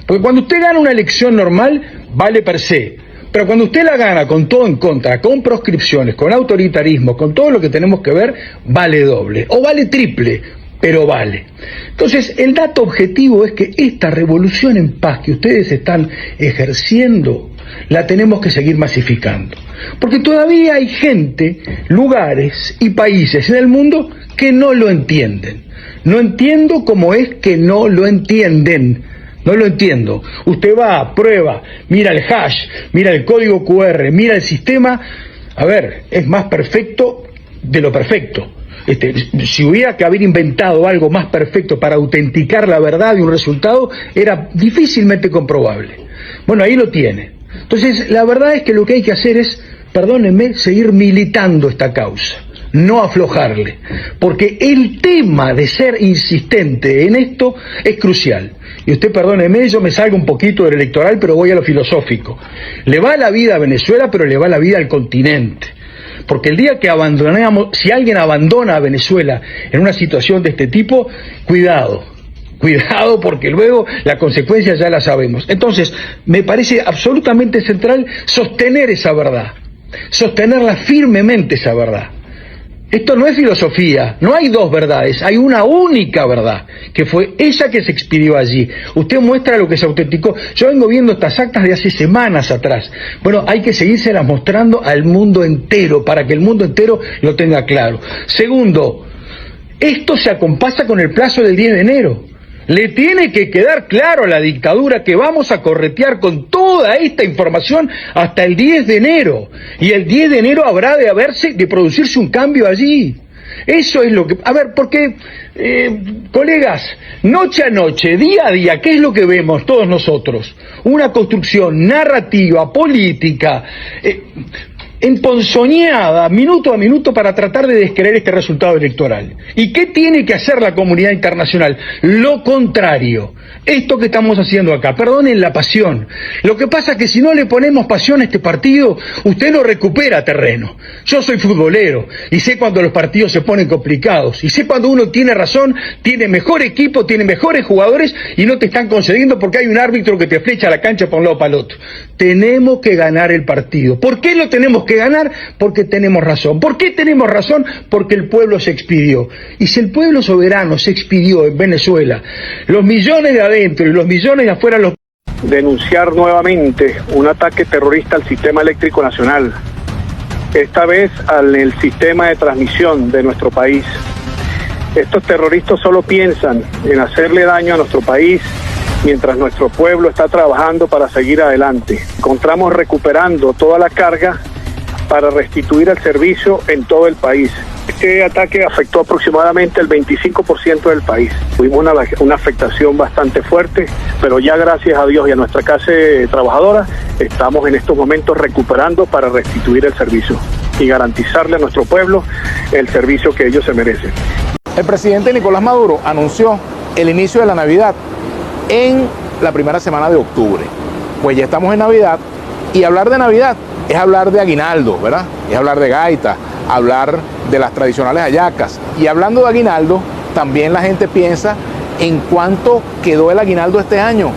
Porque cuando usted gana una elección normal, vale per se. Pero cuando usted la gana con todo en contra, con proscripciones, con autoritarismo, con todo lo que tenemos que ver, vale doble. O vale triple, pero vale. Entonces, el dato objetivo es que esta revolución en paz que ustedes están ejerciendo, la tenemos que seguir masificando. Porque todavía hay gente, lugares y países en el mundo que no lo entienden. No entiendo cómo es que no lo entienden. No lo entiendo. Usted va, prueba, mira el hash, mira el código QR, mira el sistema. A ver, es más perfecto de lo perfecto. Si hubiera que haber inventado algo más perfecto para autenticar la verdad de un resultado, era difícilmente comprobable. Bueno, ahí lo tiene. Entonces, la verdad es que lo que hay que hacer es, perdónenme, seguir militando esta causa. No aflojarle, porque el tema de ser insistente en esto es crucial. Y usted perdóneme, yo me salgo un poquito del electoral, pero voy a lo filosófico. Le va la vida a Venezuela, pero le va la vida al continente. Porque el día que abandonamos, si alguien abandona a Venezuela en una situación de este tipo, cuidado, porque luego la consecuencia ya la sabemos. Entonces, me parece absolutamente central sostener esa verdad, sostenerla firmemente esa verdad. Esto no es filosofía, no hay dos verdades, hay una única verdad, que fue esa que se expidió allí. Usted muestra lo que se autenticó. Yo vengo viendo estas actas de hace semanas atrás. Bueno, hay que seguírselas mostrando al mundo entero, para que el mundo entero lo tenga claro. Segundo, esto se acompasa con el plazo del 10 de enero. Le tiene que quedar claro a la dictadura que vamos a corretear con toda esta información hasta el 10 de enero. Y el 10 de enero habrá de producirse un cambio allí. Eso es lo que... A ver, porque, colegas, noche a noche, día a día, ¿qué es lo que vemos todos nosotros? Una construcción narrativa, política, emponzoñada, minuto a minuto, para tratar de descreer este resultado electoral. ¿Y qué tiene que hacer la comunidad internacional? Lo contrario. Esto que estamos haciendo acá, perdonen la pasión. Lo que pasa es que si no le ponemos pasión a este partido, usted no recupera terreno. Yo soy futbolero y sé cuando los partidos se ponen complicados. Y sé cuando uno tiene razón, tiene mejor equipo, tiene mejores jugadores y no te están concediendo porque hay un árbitro que te flecha la cancha para un lado o para el otro. Tenemos que ganar el partido. ¿Por qué lo tenemos que ganar? Porque tenemos razón. ¿Por qué tenemos razón? Porque el pueblo se expidió. Y si el pueblo soberano se expidió en Venezuela, los millones de adentro y los millones de afuera los... Denunciar nuevamente un ataque terrorista al sistema eléctrico nacional, esta vez al sistema de transmisión de nuestro país. Estos terroristas solo piensan en hacerle daño a nuestro país mientras nuestro pueblo está trabajando para seguir adelante. Encontramos recuperando toda la carga para restituir el servicio en todo el país. Este ataque afectó aproximadamente el 25% del país. Tuvimos una afectación bastante fuerte, pero ya gracias a Dios y a nuestra clase trabajadora estamos en estos momentos recuperando para restituir el servicio y garantizarle a nuestro pueblo el servicio que ellos se merecen. El presidente Nicolás Maduro anunció el inicio de la Navidad en la primera semana de octubre. Pues ya estamos en Navidad y hablar de Navidad es hablar de aguinaldo, ¿verdad? Es hablar de gaita, hablar de las tradicionales hallacas. Y hablando de aguinaldo, también la gente piensa en cuánto quedó el aguinaldo este año.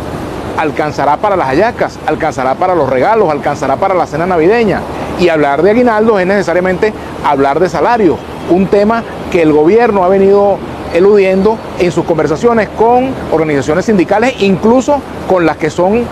¿Alcanzará para las hallacas? ¿Alcanzará para los regalos? ¿Alcanzará para la cena navideña? Y hablar de aguinaldo es necesariamente hablar de salarios, un tema que el gobierno ha venido eludiendo en sus conversaciones con organizaciones sindicales, incluso con las que son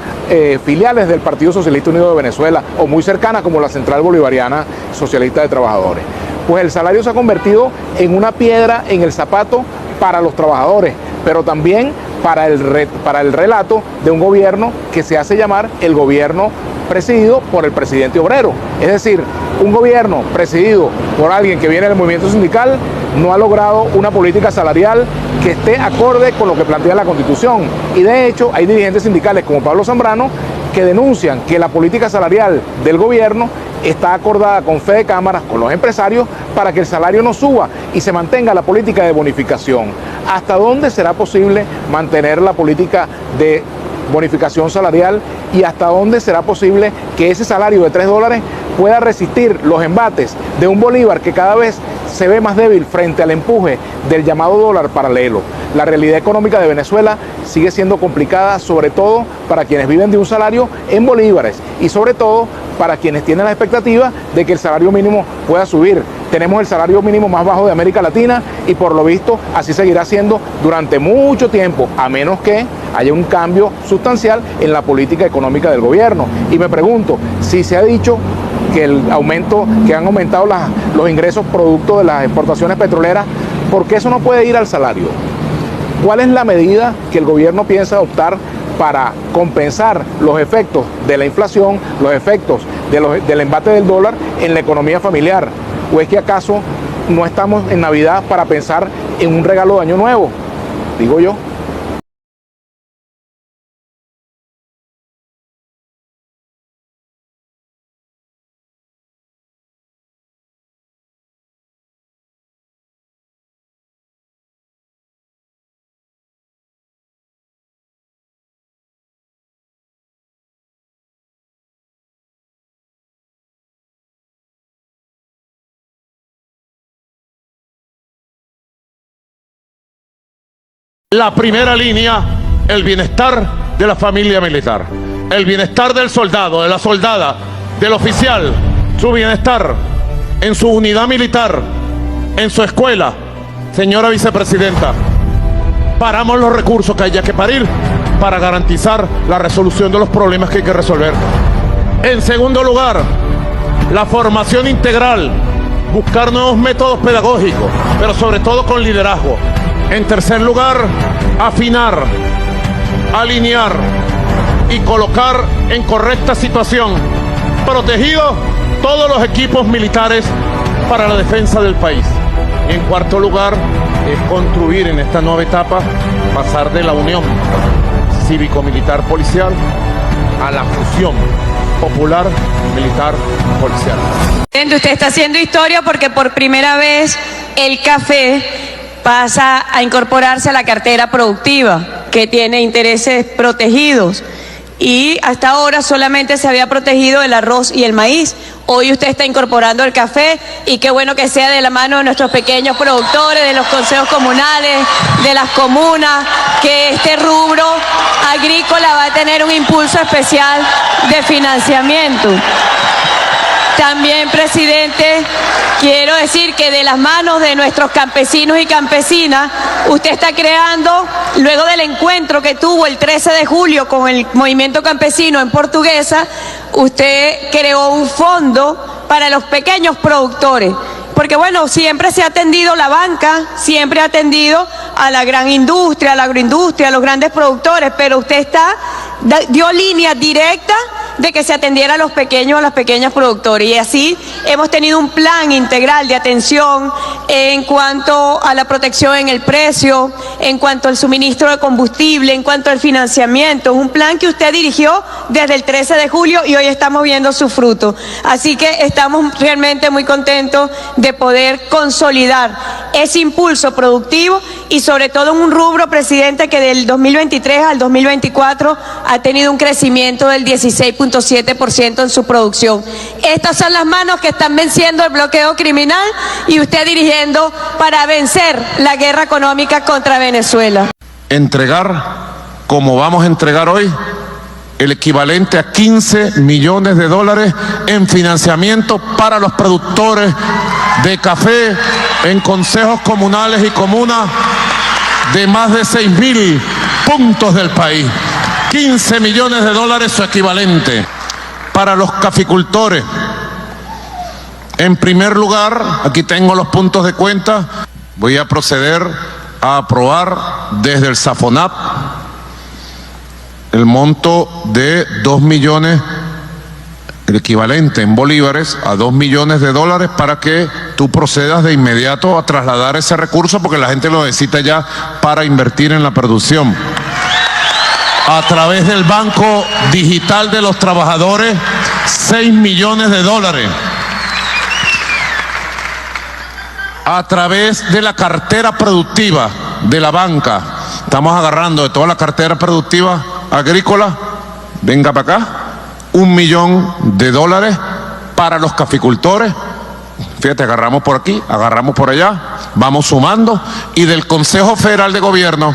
filiales del Partido Socialista Unido de Venezuela o muy cercanas, como la Central Bolivariana Socialista de Trabajadores. Pues el salario se ha convertido en una piedra en el zapato para los trabajadores, pero también para el relato de un gobierno que se hace llamar el gobierno presidido por el presidente obrero. Es decir, un gobierno presidido por alguien que viene del movimiento sindical no ha logrado una política salarial que esté acorde con lo que plantea la Constitución. Y de hecho hay dirigentes sindicales como Pablo Zambrano que denuncian que la política salarial del gobierno está acordada con fe de cámaras, con los empresarios, para que el salario no suba y se mantenga la política de bonificación. ¿Hasta dónde será posible mantener la política de bonificación salarial y hasta dónde será posible que ese salario de $3 pueda resistir los embates de un bolívar que cada vez se ve más débil frente al empuje del llamado dólar paralelo? La realidad económica de Venezuela sigue siendo complicada, sobre todo para quienes viven de un salario en bolívares y sobre todo para quienes tienen la expectativa de que el salario mínimo pueda subir. Tenemos el salario mínimo más bajo de América Latina y por lo visto así seguirá siendo durante mucho tiempo, a menos que haya un cambio sustancial en la política económica del gobierno. Y me pregunto, si se ha dicho que que han aumentado los ingresos producto de las exportaciones petroleras, ¿por qué eso no puede ir al salario? ¿Cuál es la medida que el gobierno piensa adoptar para compensar los efectos de la inflación, los efectos del embate del dólar en la economía familiar? ¿O es que acaso no estamos en Navidad para pensar en un regalo de Año Nuevo? Digo yo. La primera línea, el bienestar de la familia militar, el bienestar del soldado, de la soldada, del oficial, su bienestar en su unidad militar, en su escuela. Señora vicepresidenta, paramos los recursos que haya que parir para garantizar la resolución de los problemas que hay que resolver. En segundo lugar, la formación integral, buscar nuevos métodos pedagógicos, pero sobre todo con liderazgo. En tercer lugar, afinar, alinear y colocar en correcta situación, protegidos todos los equipos militares para la defensa del país. Y en cuarto lugar, es construir en esta nueva etapa, pasar de la unión cívico-militar policial a la fusión popular militar policial. Usted está haciendo historia porque por primera vez el café pasa a incorporarse a la cartera productiva, que tiene intereses protegidos. Y hasta ahora solamente se había protegido el arroz y el maíz. Hoy usted está incorporando el café y qué bueno que sea de la mano de nuestros pequeños productores, de los consejos comunales, de las comunas, que este rubro agrícola va a tener un impulso especial de financiamiento. También, presidente, quiero decir que de las manos de nuestros campesinos y campesinas, usted está creando, luego del encuentro que tuvo el 13 de julio con el movimiento campesino en Portuguesa, usted creó un fondo para los pequeños productores. Porque bueno, siempre se ha atendido la banca, siempre ha atendido a la gran industria, a la agroindustria, a los grandes productores, pero usted dio línea directa de que se atendiera a los pequeños, a las pequeñas productores. Y así hemos tenido un plan integral de atención en cuanto a la protección en el precio, en cuanto al suministro de combustible, en cuanto al financiamiento. Un plan que usted dirigió desde el 13 de julio y hoy estamos viendo su fruto. Así que estamos realmente muy contentos de poder consolidar ese impulso productivo y sobre todo en un rubro, presidente, que del 2023 al 2024 ha tenido un crecimiento del 16.7% en su producción. Estas son las manos que están venciendo el bloqueo criminal y usted dirigiendo para vencer la guerra económica contra Venezuela. Entregar, como vamos a entregar hoy, el equivalente a 15 millones de dólares en financiamiento para los productores de café en consejos comunales y comunas de más de 6.000 puntos del país. 15 millones de dólares su equivalente para los caficultores. En primer lugar, aquí tengo los puntos de cuenta. Voy a proceder a aprobar desde el SAFONAP el monto de 2 millones, el equivalente en bolívares a 2 millones de dólares para que tú procedas de inmediato a trasladar ese recurso porque la gente lo necesita ya para invertir en la producción. A través del Banco Digital de los Trabajadores, 6 millones de dólares. A través de la cartera productiva de la banca, estamos agarrando de toda la cartera productiva agrícola, venga para acá, 1 millón de dólares para los caficultores. Fíjate, agarramos por aquí, agarramos por allá, vamos sumando. Y del Consejo Federal de Gobierno,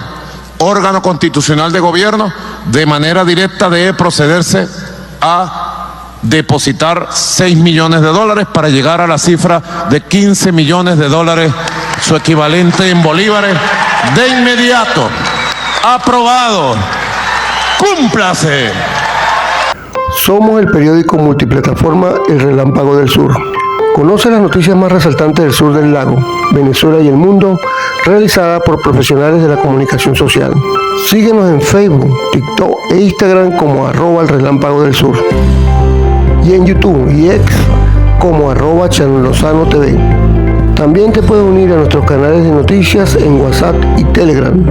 órgano constitucional de gobierno, de manera directa debe procederse a depositar 6 millones de dólares para llegar a la cifra de 15 millones de dólares, su equivalente en bolívares, de inmediato. Aprobado. ¡Cúmplase! Somos el periódico multiplataforma El Relámpago del Sur. Conoce las noticias más resaltantes del sur del lago, Venezuela y el mundo, realizada por profesionales de la comunicación social. Síguenos en Facebook, TikTok e Instagram como @El Relámpago del Sur. Y en YouTube y X como @ChannelLozanoTV. También te puedes unir a nuestros canales de noticias en WhatsApp y Telegram.